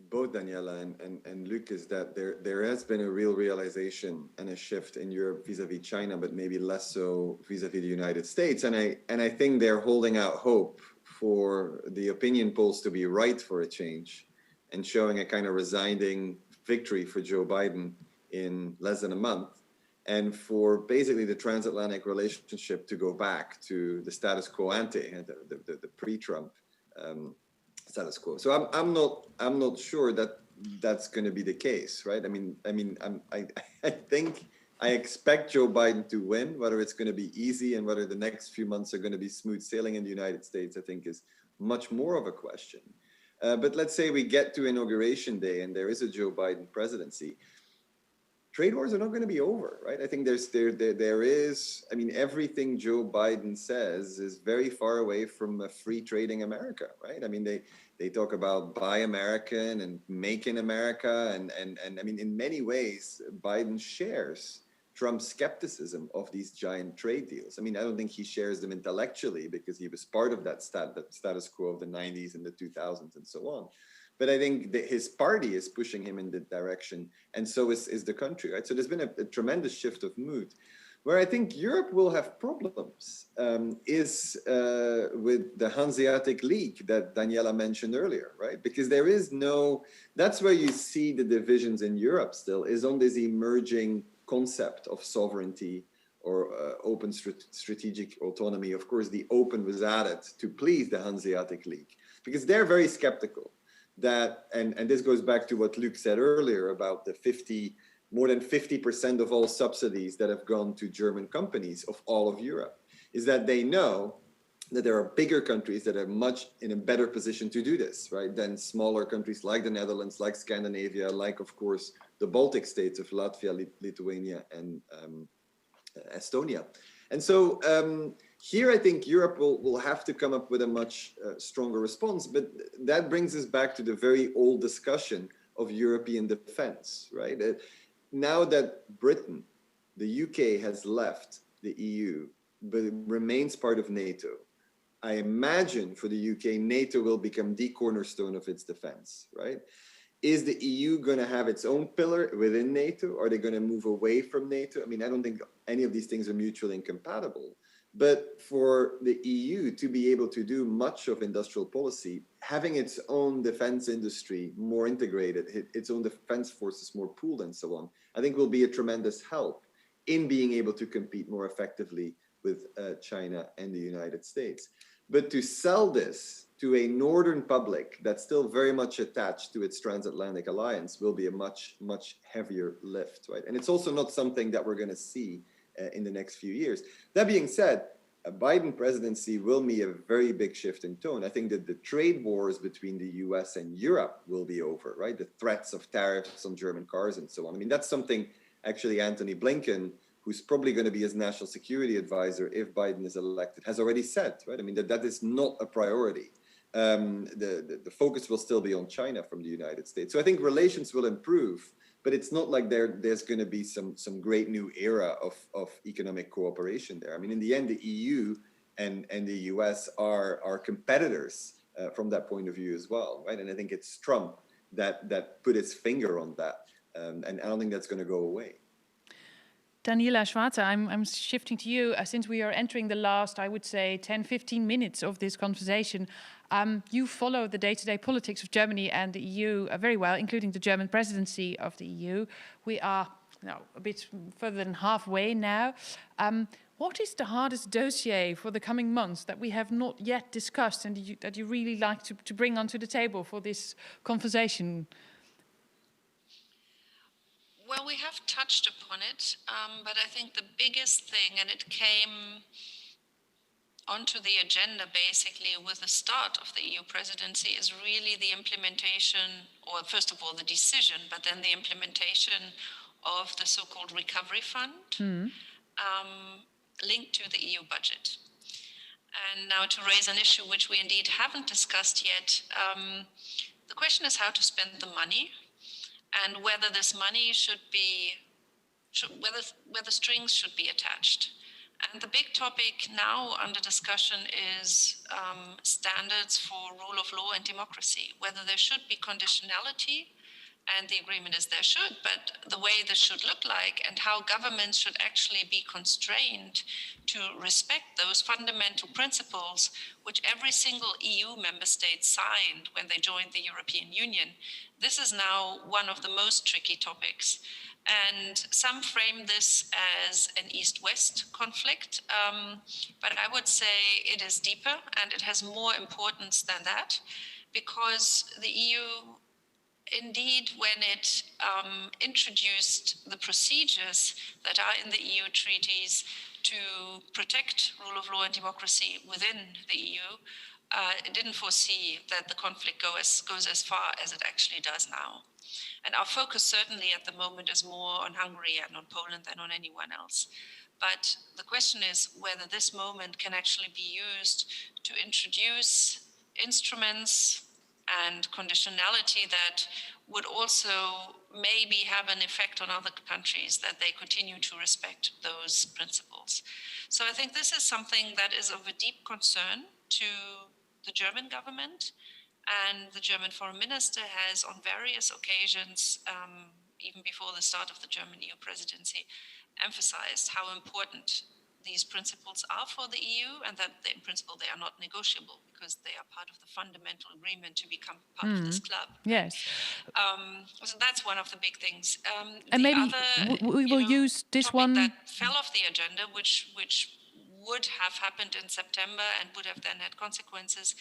both Daniela and Luuk, is that there has been a real realization and a shift in Europe vis-a-vis China, but maybe less so vis-a-vis the United States. And I think they're holding out hope for the opinion polls to be right for a change and showing a kind of resounding victory for Joe Biden in less than a month, and for basically the transatlantic relationship to go back to the status quo ante, the pre-Trump status quo. So I'm not sure that that's going to be the case, right? I think I expect Joe Biden to win. Whether it's going to be easy and whether the next few months are going to be smooth sailing in the United States, I think is much more of a question. But let's say we get to Inauguration Day and there is a Joe Biden presidency. Trade wars are not going to be over, right? I think there is, I mean, everything Joe Biden says is very far away from a free trading America, right? I mean, they talk about Buy American and Make in America. And I mean, in many ways, Biden shares Trump's skepticism of these giant trade deals. I mean, I don't think he shares them intellectually because he was part of that status quo of the 90s and the 2000s and so on. But I think that his party is pushing him in that direction, and so is the country, right? So there's been a tremendous shift of mood. Where I think Europe will have problems is with the Hanseatic League that Daniela mentioned earlier, right? Because there is that's where you see the divisions in Europe still, is on this emerging concept of sovereignty or open strategic autonomy. Of course, the open was added to please the Hanseatic League, because they're very skeptical that, and this goes back to what Luuk said earlier about the more than 50% of all subsidies that have gone to German companies of all of Europe, is that they know that there are bigger countries that are much in a better position to do this, right, than smaller countries like the Netherlands, like Scandinavia, like, of course, the Baltic states of Latvia, Lithuania, and Estonia. And so here I think Europe will have to come up with a much stronger response, but that brings us back to the very old discussion of European defense, right? Now that Britain, the UK, has left the EU, but remains part of NATO, I imagine for the UK, NATO will become the cornerstone of its defense, right? Is the EU going to have its own pillar within NATO? Are they going to move away from NATO? I mean, I don't think any of these things are mutually incompatible. But for the EU to be able to do much of industrial policy, having its own defense industry more integrated, its own defense forces more pooled and so on, I think will be a tremendous help in being able to compete more effectively with China and the United States. But to sell this to a northern public that's still very much attached to its transatlantic alliance will be a much, much heavier lift, right? And it's also not something that we're going to see in the next few years. That being said, a Biden presidency will be a very big shift in tone. I think that the trade wars between the US and Europe will be over, right? The threats of tariffs on German cars and so on. I mean, that's something actually Antony Blinken, who's probably going to be his national security advisor if Biden is elected, has already said, right? I mean, that is not a priority. The focus will still be on China from the United States. So I think relations will improve, but it's not like there's going to be some great new era of economic cooperation there. I mean, in the end, the EU and the US are competitors from that point of view as well, right? And I think it's Trump that put his finger on that, and I don't think that's going to go away. Daniela Schwarzer, I'm shifting to you. Since we are entering the last, I would say, 10, 15 minutes of this conversation, you follow the day-to-day politics of Germany and the EU very well, including the German presidency of the EU. We are a bit further than halfway now. What is the hardest dossier for the coming months that we have not yet discussed and that you really like to bring onto the table for this conversation? Well, we have touched upon it, but I think the biggest thing, and it came onto the agenda basically with the start of the EU presidency, is really the implementation, or first of all the decision, but then the implementation of the so-called recovery fund linked to the EU budget. And now to raise an issue which we indeed haven't discussed yet, the question is how to spend the money, and whether this money should be, whether strings should be attached. And the big topic now under discussion is standards for rule of law and democracy, whether there should be conditionality, and the agreement is there should, but the way this should look like and how governments should actually be constrained to respect those fundamental principles which every single EU member state signed when they joined the European Union. This is now one of the most tricky topics. And some frame this as an East-West conflict, but I would say it is deeper and it has more importance than that, because the EU, indeed, when it introduced the procedures that are in the EU treaties to protect rule of law and democracy within the EU, it didn't foresee that the conflict goes as far as it actually does now. And our focus certainly at the moment is more on Hungary and on Poland than on anyone else. But the question is whether this moment can actually be used to introduce instruments and conditionality that would also maybe have an effect on other countries, that they continue to respect those principles. So I think this is something that is of a deep concern to the German government. And the German foreign minister has on various occasions, even before the start of the German EU presidency, emphasized how important these principles are for the EU, and that in principle they are not negotiable because they are part of the fundamental agreement to become part of this club. Yes. So that's one of the big things. And maybe other, we will use this one that fell off the agenda, which would have happened in September and would have then had consequences,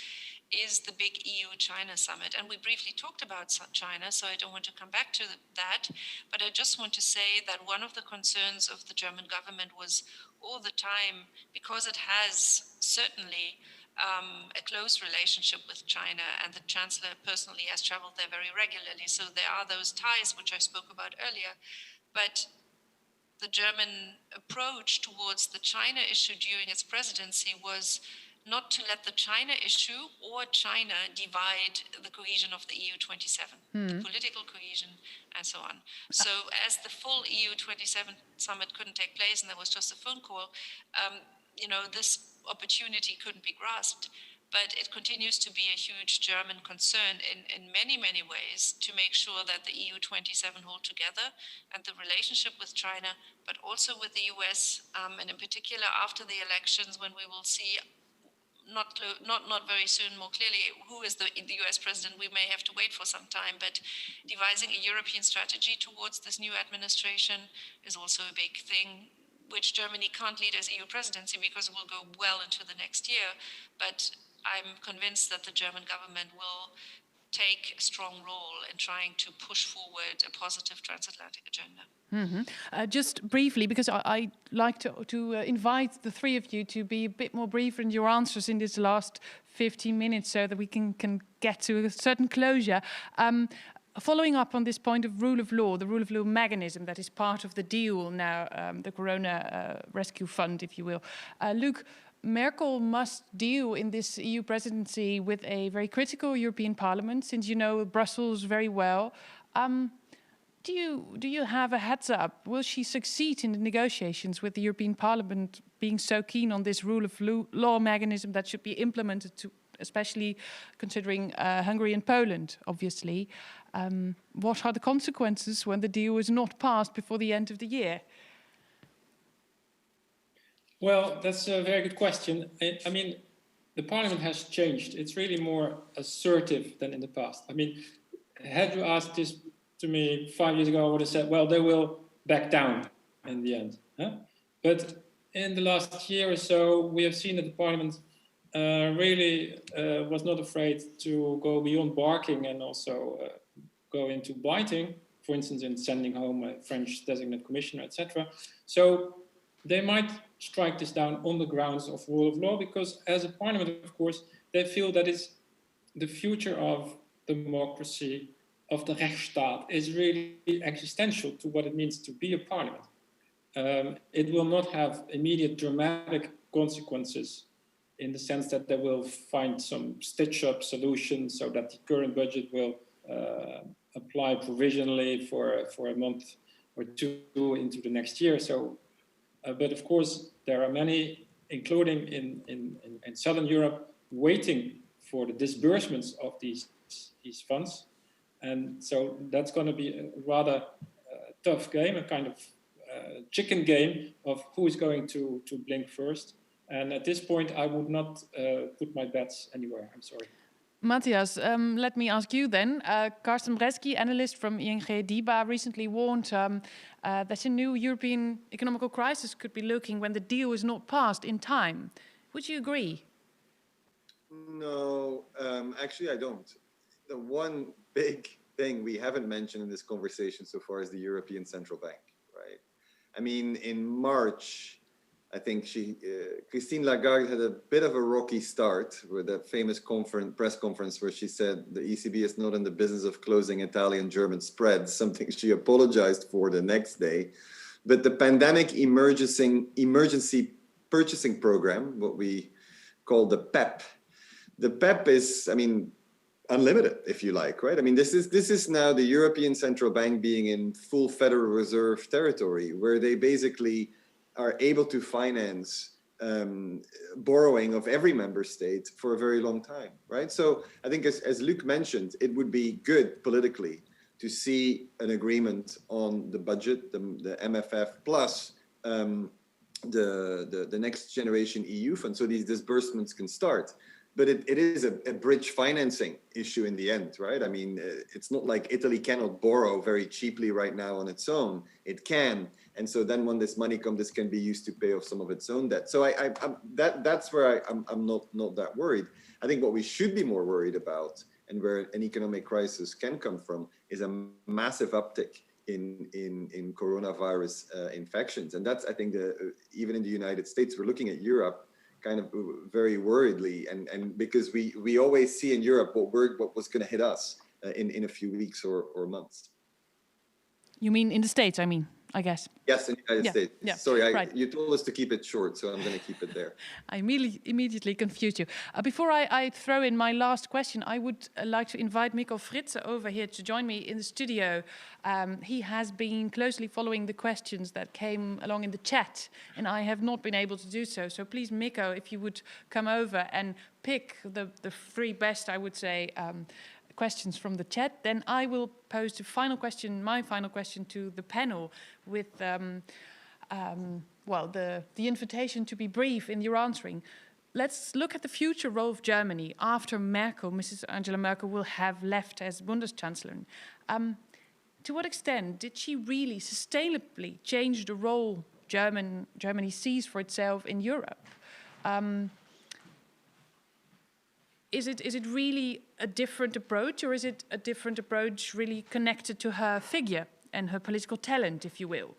is the big EU-China summit. And we briefly talked about China, so I don't want to come back to that, but I just want to say that one of the concerns of the German government was all the time, because it has certainly a close relationship with China, and the Chancellor personally has traveled there very regularly, so there are those ties which I spoke about earlier, but the German approach towards the China issue during its presidency was not to let the China issue or China divide the cohesion of the EU27, the political cohesion and so on. So as the full EU27 summit couldn't take place and there was just a phone call, this opportunity couldn't be grasped. But it continues to be a huge German concern in many, many ways to make sure that the EU27 hold together, and the relationship with China, but also with the US, and in particular after the elections, when we will see not very soon more clearly who is the US president. We may have to wait for some time, but devising a European strategy towards this new administration is also a big thing, which Germany can't lead as EU presidency because it will go well into the next year. But I'm convinced that the German government will take a strong role in trying to push forward a positive transatlantic agenda. Just briefly, because I'd like to invite the three of you to be a bit more brief in your answers in this last 15 minutes so that we can get to a certain closure. Following up on this point of rule of law, the rule of law mechanism that is part of the deal now, the Corona Rescue Fund, if you will. Luuk, Merkel must deal in this EU presidency with a very critical European Parliament, since you know Brussels very well. Do you have a heads up? Will she succeed in the negotiations with the European Parliament being so keen on this rule of law mechanism that should be implemented, especially considering Hungary and Poland, obviously? What are the consequences when the deal is not passed before the end of the year? Well, that's a very good question. I mean, the Parliament has changed. It's really more assertive than in the past. I mean, had you asked this to me 5 years ago, I would have said, well, they will back down in the end. Huh? But in the last year or so, we have seen that the Parliament really was not afraid to go beyond barking and also go into biting, for instance, in sending home a French designate commissioner, etc. So they might strike this down on the grounds of rule of law, because as a Parliament, of course, they feel that it's the future of democracy, of the Rechtsstaat, is really existential to what it means to be a Parliament. It will not have immediate dramatic consequences in the sense that they will find some stitch-up solutions so that the current budget will apply provisionally for a month or two into the next year. So, but of course, there are many, including in Southern Europe, waiting for the disbursements of these funds. And so that's going to be a rather tough game, a kind of chicken game of who is going to blink first. And at this point, I would not put my bets anywhere. I'm sorry. Matthias, let me ask you then. Carsten Bresky, analyst from ING DIBA, recently warned that a new European economical crisis could be looking when the deal is not passed in time. Would you agree? No, actually I don't. The one big thing we haven't mentioned in this conversation so far is the European Central Bank, right? I mean, in March, I think Christine Lagarde had a bit of a rocky start with that famous press conference where she said the ECB is not in the business of closing Italian-German spreads, something she apologized for the next day. But the pandemic emergency purchasing program, what we call the PEP, the PEP is, I mean, unlimited, if you like, right? I mean, this is now the European Central Bank being in full Federal Reserve territory, where they basically are able to finance borrowing of every member state for a very long time, right? So I think as Luuk mentioned, it would be good politically to see an agreement on the budget, the MFF, plus the next generation EU fund, so these disbursements can start. But it is a bridge financing issue in the end, right? I mean, it's not like Italy cannot borrow very cheaply right now on its own. It can. And so then when this money comes, this can be used to pay off some of its own debt. So that's where I'm not that worried. I think what we should be more worried about, and where an economic crisis can come from, is a massive uptick in coronavirus infections. And that's, I think, even in the United States, we're looking at Europe kind of very worriedly, and because we always see in Europe what was going to hit us in a few weeks or months. You mean in the States, I guess. Yes, in the United States. Yeah, Sorry, right. You told us to keep it short, so I'm going to keep it there. I immediately confused you. Before I throw in my last question, I would like to invite Mikkel Fritze over here to join me in the studio. He has been closely following the questions that came along in the chat, and I have not been able to do so. So please, Mikkel, if you would come over and pick the three best, I would say, questions from the chat, then I will pose my final question to the panel with the invitation to be brief in your answering. Let's look at the future role of Germany after Merkel. Mrs. Angela Merkel will have left as Bundeschancellor. To what extent did she really sustainably change the role Germany sees for itself in Europe? Is it really a different approach, or is it a different approach really connected to her figure and her political talent, if you will?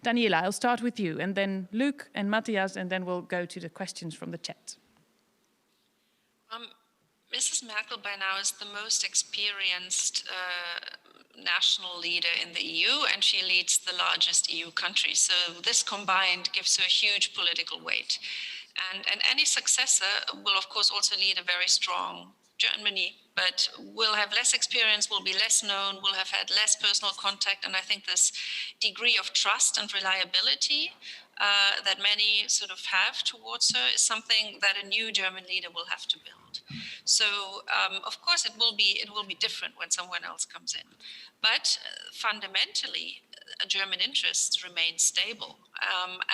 Daniela, I'll start with you, and then Luuk and Matthias, and then we'll go to the questions from the chat. Mrs. Merkel by now is the most experienced national leader in the EU, and she leads the largest EU country. So this combined gives her a huge political weight. And any successor will, of course, also lead a very strong Germany, but will have less experience, will be less known, will have had less personal contact. And I think this degree of trust and reliability that many sort of have towards her is something that a new German leader will have to build. So, of course, it will be different when someone else comes in. But fundamentally, German interests remain stable.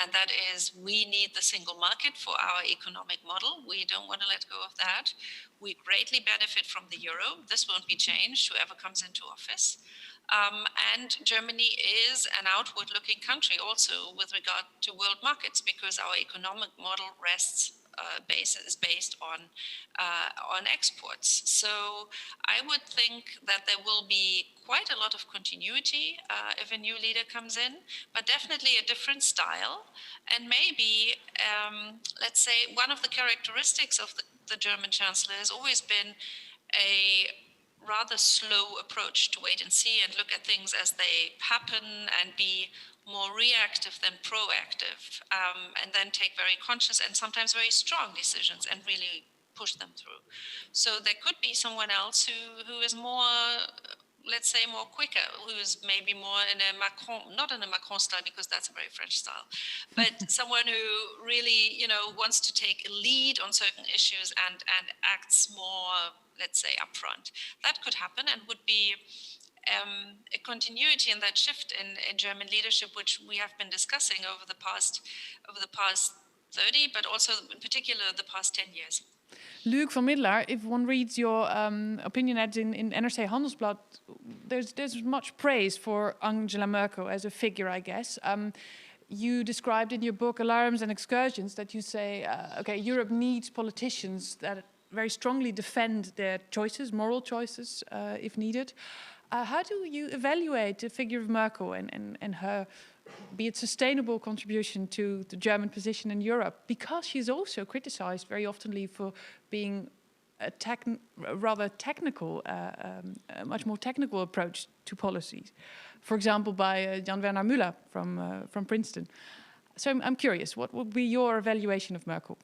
And that is, we need the single market for our economic model. We don't want to let go of that. We greatly benefit from the euro. This won't be changed, whoever comes into office. And Germany is an outward-looking country also with regard to world markets, because our economic model is based on exports. So I would think that there will be quite a lot of continuity if a new leader comes in, but definitely a different style. And maybe, let's say, one of the characteristics of the German Chancellor has always been a rather slow approach to wait and see and look at things as they happen and be more reactive than proactive, and then take very conscious and sometimes very strong decisions and really push them through. So there could be someone else who is more let's say, more quicker, who is maybe more in a Macron, not in a Macron style, because that's a very French style, but someone who really, you know, wants to take a lead on certain issues and acts more, let's say, upfront. That could happen and would be a continuity in that shift in German leadership, which we have been discussing over the past 30, but also in particular the past 10 years. Luuk van Middelaar, if one reads your opinion ads in NRC Handelsblad, there's much praise for Angela Merkel as a figure, I guess. You described in your book Alarms and Excursions that you say, okay, Europe needs politicians that very strongly defend their choices, moral choices, if needed. How do you evaluate the figure of Merkel and her, be it sustainable contribution to the German position in Europe? Because she's also criticized very oftenly for being a rather technical, a much more technical approach to policies. For example, by Jan Werner Müller from Princeton. So I'm curious, what would be your evaluation of Merkel?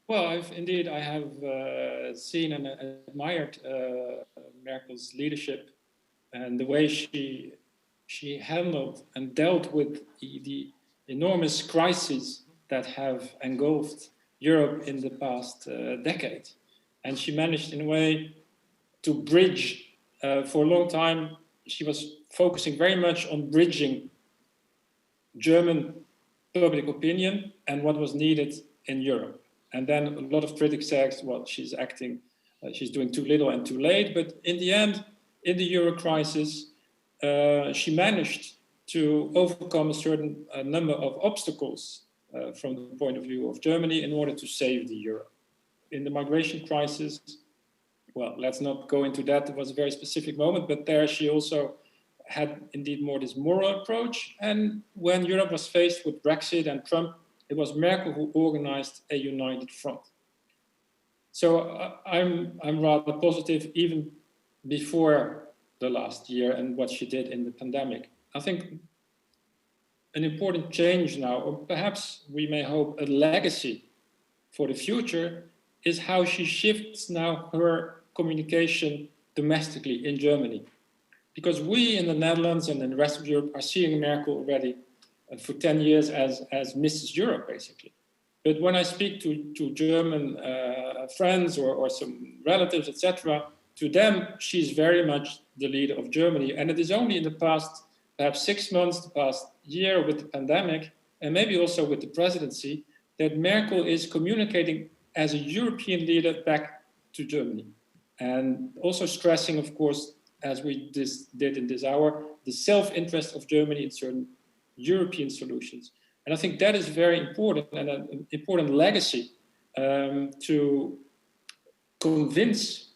Well, I have seen and admired Merkel's leadership and the way she handled and dealt with the enormous crises that have engulfed Europe in the past decade. And she managed, in a way, to bridge. For a long time, she was focusing very much on bridging German public opinion and what was needed in Europe. And then a lot of critics said, well, she's doing too little and too late. But in the end, in the Euro crisis, she managed to overcome a certain number of obstacles from the point of view of Germany in order to save the euro. In the migration crisis, well, let's not go into that. It was a very specific moment, but there she also had indeed more this moral approach. And when Europe was faced with Brexit and Trump, it was Merkel who organized a united front. So I'm rather positive even before the last year and what she did in the pandemic. I think an important change now, or perhaps we may hope a legacy for the future, is how she shifts now her communication domestically in Germany. Because we in the Netherlands and in the rest of Europe are seeing Merkel already for 10 years as Mrs. Europe, basically. But when I speak to German friends or some relatives, etc., to them, she's very much the leader of Germany. And it is only in the past, perhaps 6 months, the past year with the pandemic, and maybe also with the presidency, that Merkel is communicating as a European leader back to Germany. And also stressing, of course, as we did in this hour, the self-interest of Germany in certain European solutions. And I think that is very important and an important legacy to convince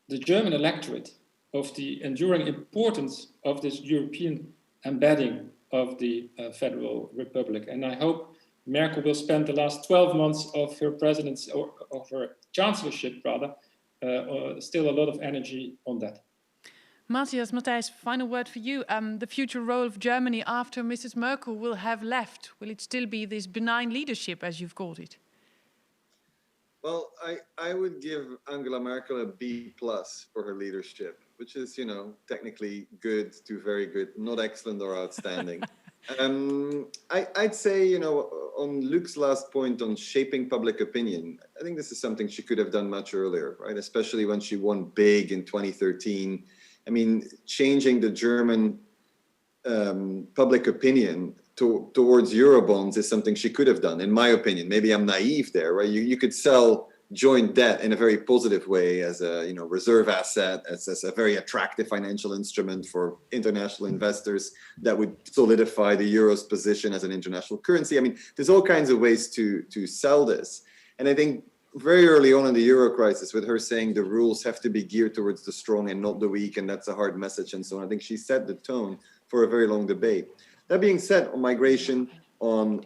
the German electorate of the enduring importance of this European embedding of the Federal Republic. And I hope Merkel will spend the last 12 months of her presidency, or of her chancellorship rather, still a lot of energy on that. Matthias Matthijs, final word for you. The future role of Germany after Mrs. Merkel will have left. Will it still be this benign leadership, as you've called it? Well, I would give Angela Merkel a B+ for her leadership, which is, you know, technically good to very good, not excellent or outstanding. I'd say, you know, on Luke's last point on shaping public opinion, I think this is something she could have done much earlier, right? Especially when she won big in 2013. I mean, changing the German public opinion towards Eurobonds is something she could have done, in my opinion. Maybe I'm naive there, right? You could sell joint debt in a very positive way as a, you know, reserve asset, as a very attractive financial instrument for international investors that would solidify the euro's position as an international currency. I mean, there's all kinds of ways to sell this. And I think very early on in the euro crisis, with her saying the rules have to be geared towards the strong and not the weak, and that's a hard message and so on, I think she set the tone for a very long debate. That being said, on migration, on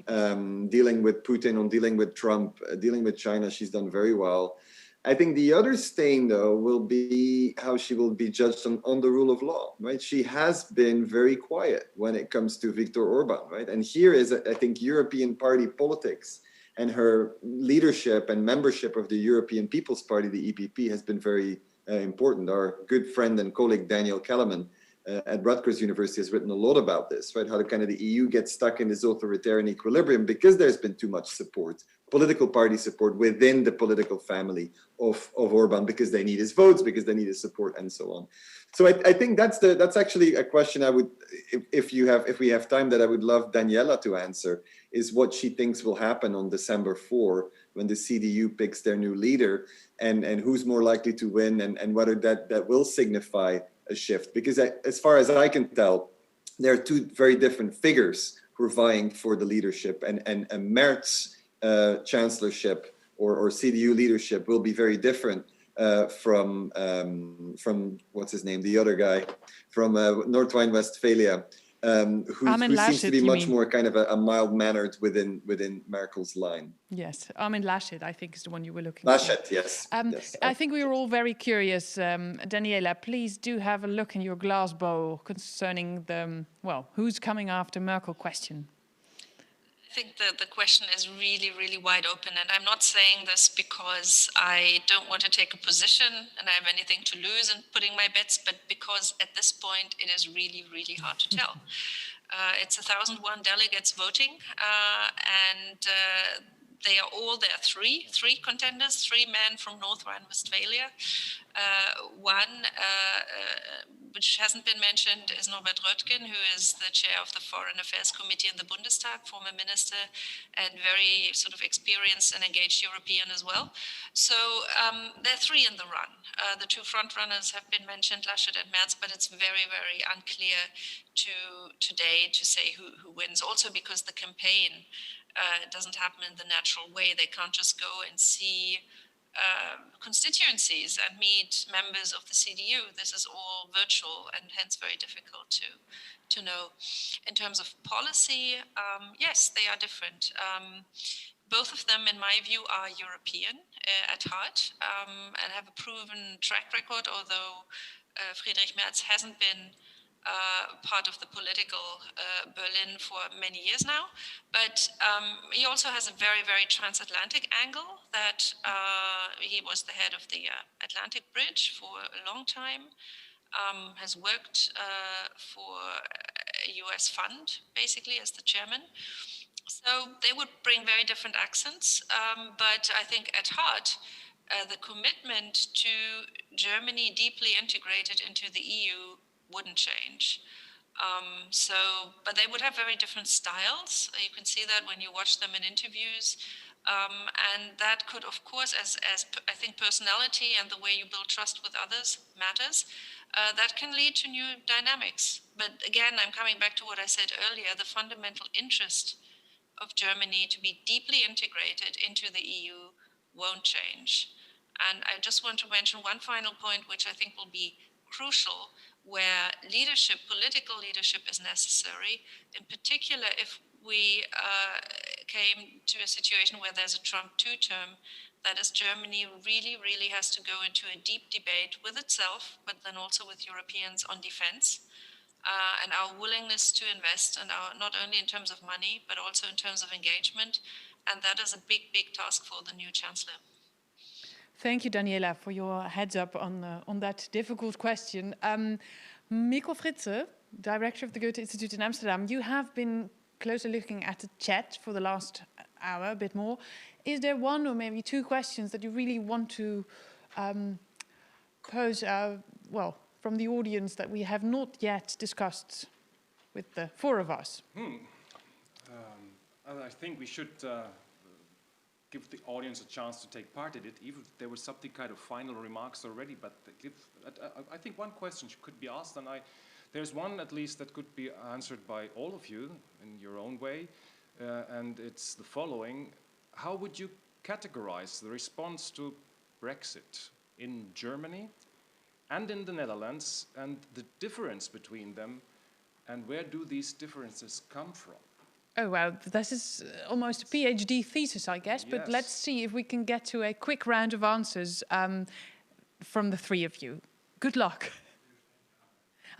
dealing with Putin, on dealing with Trump, dealing with China, she's done very well. I think the other stain, though, will be how she will be judged on the rule of law, right? She has been very quiet when it comes to Viktor Orban, right? And here is, I think, European party politics, and her leadership and membership of the European People's Party, the EPP, has been very important. Our good friend and colleague Daniel Kellerman at Rutgers University has written a lot about this, right? How the EU gets stuck in this authoritarian equilibrium because there's been too much support, political party support within the political family of Orban, because they need his votes, because they need his support, and so on. So I think that's actually a question I would, if we have time, that I would love Daniela to answer, is what she thinks will happen on December 4 when the CDU picks their new leader, and who's more likely to win, and whether that will signify a shift. Because as far as I can tell, there are two very different figures who are vying for the leadership, and Merz chancellorship or CDU leadership will be very different from what's his name, the other guy from North Rhine-Westphalia, who seems to be much more kind of a mild-mannered within Merkel's line. Yes, Armin Laschet, I think, is the one you were looking Laschet, for. yes. Yes. I think we were all very curious. Daniela, please do have a look in your glass bowl concerning the, who's coming after Merkel question. I think the question is really, really wide open, and I'm not saying this because I don't want to take a position and I have anything to lose in putting my bets, but because at this point it is really, really hard to tell. It's 1,001 delegates voting, and they are all there. Three contenders, 3 men from North Rhine-Westphalia. One, which hasn't been mentioned, is Norbert Röttgen, who is the chair of the Foreign Affairs Committee in the Bundestag, former minister, and very sort of experienced and engaged European as well. So there are 3 in the run. The 2 frontrunners have been mentioned, Laschet and Merz, but it's very, very unclear today to say who wins. Also because the campaign doesn't happen in the natural way. They can't just go and see constituencies and meet members of the CDU. This is all virtual and hence very difficult to know. In terms of policy, yes, they are different. Both of them, in my view, are European at heart and have a proven track record, although Friedrich Merz hasn't been part of the political Berlin for many years now, but he also has a very, very transatlantic angle, that he was the head of the Atlantic Bridge for a long time, has worked for a US fund, basically, as the chairman. So they would bring very different accents, but I think at heart, the commitment to Germany deeply integrated into the EU wouldn't change. But they would have very different styles. You can see that when you watch them in interviews. And that could, of course, as I think personality and the way you build trust with others matters, that can lead to new dynamics. But again, I'm coming back to what I said earlier, the fundamental interest of Germany to be deeply integrated into the EU won't change. And I just want to mention one final point, which I think will be crucial, where leadership, political leadership, is necessary. In particular, if we came to a situation where there's a Trump 2 term, that is, Germany really, really has to go into a deep debate with itself, but then also with Europeans on defense. And our willingness to invest, and not only in terms of money, but also in terms of engagement. And that is a big, big task for the new chancellor. Thank you, Daniela, for your heads up on that difficult question. Mikkel Fritze, director of the Goethe Institute in Amsterdam, you have been closely looking at the chat for the last hour, a bit more. Is there one or maybe 2 questions that you really want to pose, from the audience that we have not yet discussed with the 4 of us? I think we should give the audience a chance to take part in it, even if there was something kind of final remarks already. But I think one question could be asked, and there's one at least that could be answered by all of you in your own way, and it's the following. How would you categorize the response to Brexit in Germany and in the Netherlands, and the difference between them, and where do these differences come from? Oh, wow, this is almost a PhD thesis, I guess, but let's see if we can get to a quick round of answers from the 3 of you. Good luck.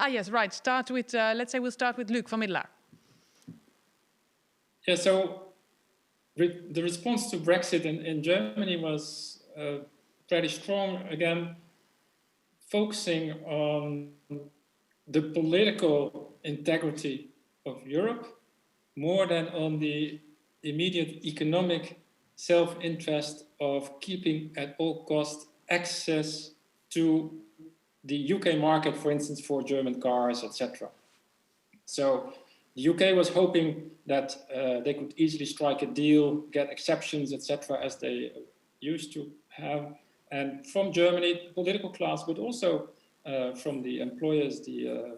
Yes, right, start with, let's say we'll start with Luuk van Middelaar. Yeah, so the response to Brexit in Germany was pretty strong. Again, focusing on the political integrity of Europe more than on the immediate economic self-interest of keeping at all costs access to the UK market, for instance, for German cars, etc. So the UK was hoping that they could easily strike a deal, get exceptions, etc., as they used to have. And from Germany, the political class, but also from the employers, the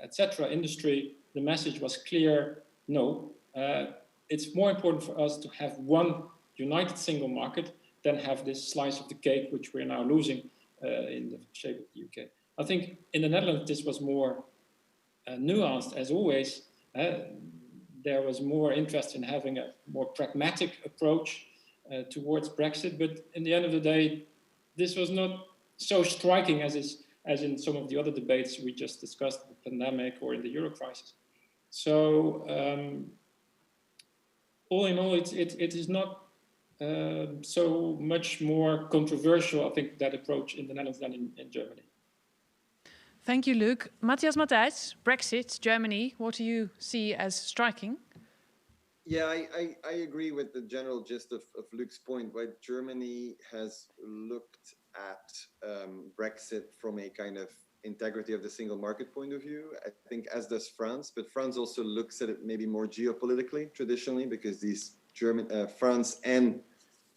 etc. industry, the message was clear: no, it's more important for us to have one united single market than have this slice of the cake, which we're now losing in the shape of the UK. I think in the Netherlands, this was more nuanced, as always. There was more interest in having a more pragmatic approach towards Brexit, but in the end of the day, this was not so striking as in some of the other debates we just discussed, the pandemic or in the Euro crisis. So all in all, it is not so much more controversial, I think, that approach in the Netherlands than in Germany. Thank you, Luuk. Matthias Matthijs, Brexit, Germany, what do you see as striking? Yeah, I agree with the general gist of Luuk's point, right? Germany has looked at Brexit from a kind of integrity of the single market point of view, I think, as does France, but France also looks at it maybe more geopolitically, traditionally, because these France and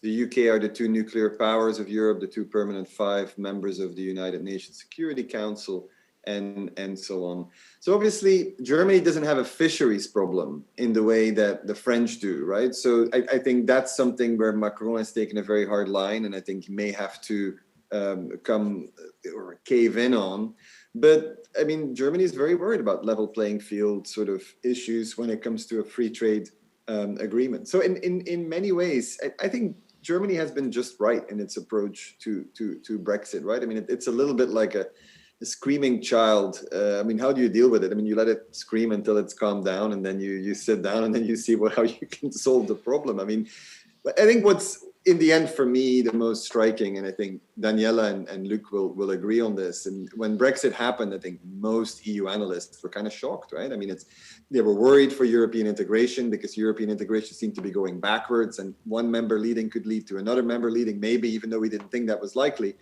the UK are the two nuclear powers of Europe, the two permanent 5 members of the United Nations Security Council, and so on. So obviously, Germany doesn't have a fisheries problem in the way that the French do, right? So I think that's something where Macron has taken a very hard line, and I think he may have to come or cave in on. But I mean, Germany is very worried about level playing field sort of issues when it comes to a free trade agreement. So in many ways, I think Germany has been just right in its approach to Brexit, right? I mean, it's a little bit like a screaming child. I mean, how do you deal with it? I mean, you let it scream until it's calmed down, and then you sit down and then you see how you can solve the problem. I mean, I think what's in the end for me the most striking, and I think Daniela and Luuk will agree on this, and when Brexit happened, I think most EU analysts were kind of shocked, right? I mean, they were worried for European integration because European integration seemed to be going backwards, and one member leading could lead to another member leading, maybe, even though we didn't think that was likely.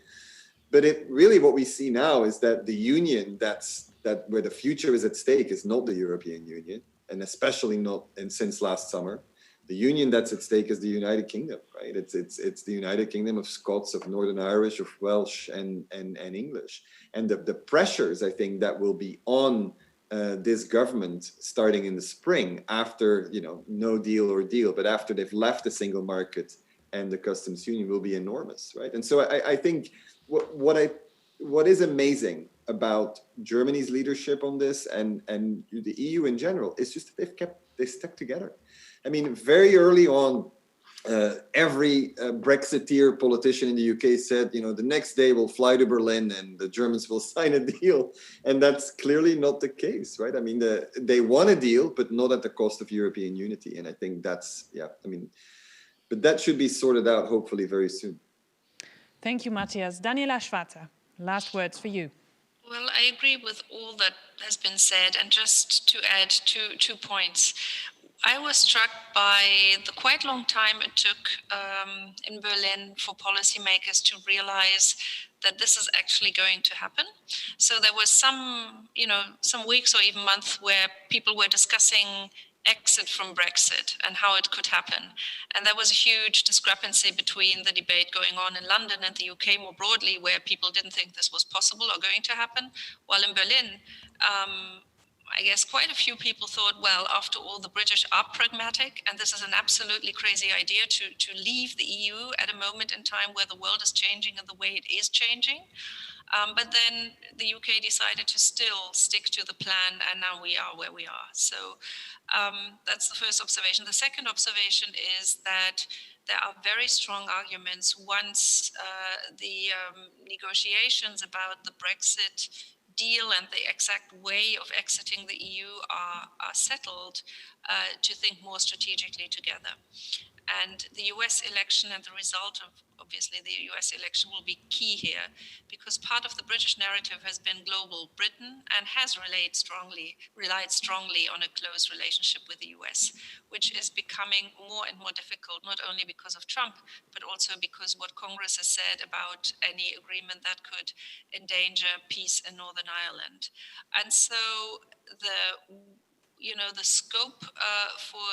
But really what we see now is that the union that where the future is at stake is not the European Union, and especially not since last summer. The union that's at stake is the United Kingdom, right? It's the United Kingdom of Scots, of Northern Irish, of Welsh, and English. And the pressures, I think, that will be on this government starting in the spring, after, no deal or deal, but after they've left the single market and the customs union, will be enormous, right? And so I think what is amazing about Germany's leadership on this and the EU in general is just that they stuck together. I mean, very early on, every Brexiteer politician in the UK said, the next day we'll fly to Berlin and the Germans will sign a deal. And that's clearly not the case, right? I mean, they want a deal, but not at the cost of European unity. And I think but that should be sorted out, hopefully, very soon. Thank you, Matthias. Daniela Schwarzer, last words for you. Well, I agree with all that has been said, and just to add two points. I was struck by the quite long time it took in Berlin for policymakers to realize that this is actually going to happen. So there was some weeks or even months where people were discussing exit from Brexit and how it could happen. And there was a huge discrepancy between the debate going on in London and the UK more broadly, where people didn't think this was possible or going to happen. While in Berlin, I guess quite a few people thought, well, after all, the British are pragmatic, and this is an absolutely crazy idea to leave the EU at a moment in time where the world is changing and the way it is changing. But then the UK decided to still stick to the plan, and now we are where we are. So that's the first observation. The second observation is that there are very strong arguments once the negotiations about the Brexit deal and the exact way of exiting the EU are settled, to think more strategically together. And the US election and the result of, obviously, the US election will be key here, because part of the British narrative has been global Britain and has relied strongly on a close relationship with the US, which is becoming more and more difficult, not only because of Trump, but also because what Congress has said about any agreement that could endanger peace in Northern Ireland. And so the scope for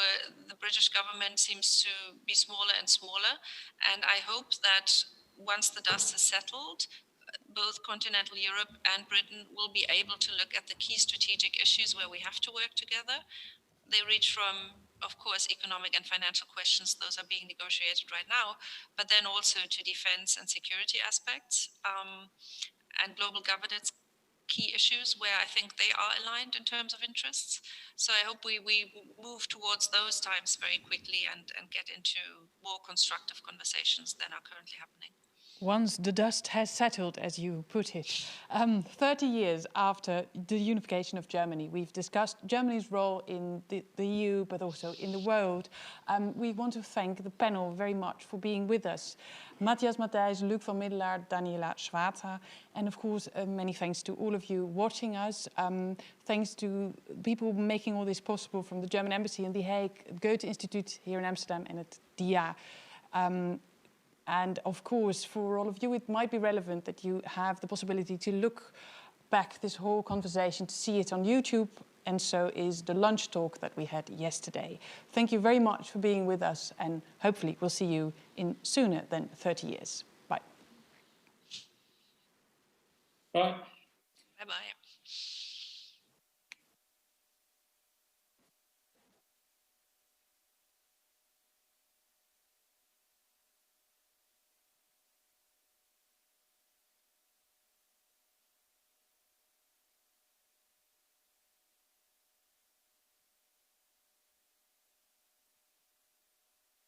the British government seems to be smaller and smaller. And I hope that once the dust has settled, both continental Europe and Britain will be able to look at the key strategic issues where we have to work together. They reach from, of course, economic and financial questions. Those are being negotiated right now, but then also to defense and security aspects and global governance key issues where I think they are aligned in terms of interests. So I hope we move towards those times very quickly and get into more constructive conversations than are currently happening. Once the dust has settled, as you put it. 30 years after the unification of Germany, we've discussed Germany's role in the EU, but also in the world. We want to thank the panel very much for being with us. Matthias Matthijs, Luuk van Middelaar, Daniela Schwarzer, and of course, many thanks to all of you watching us. Thanks to people making all this possible from the German Embassy in The Hague, Goethe Institute here in Amsterdam, and at DIA. And of course, for all of you, it might be relevant that you have the possibility to look back this whole conversation, to see it on YouTube, and so is the lunch talk that we had yesterday. Thank you very much for being with us, and hopefully we'll see you in sooner than 30 years. Bye. Bye. Bye-bye.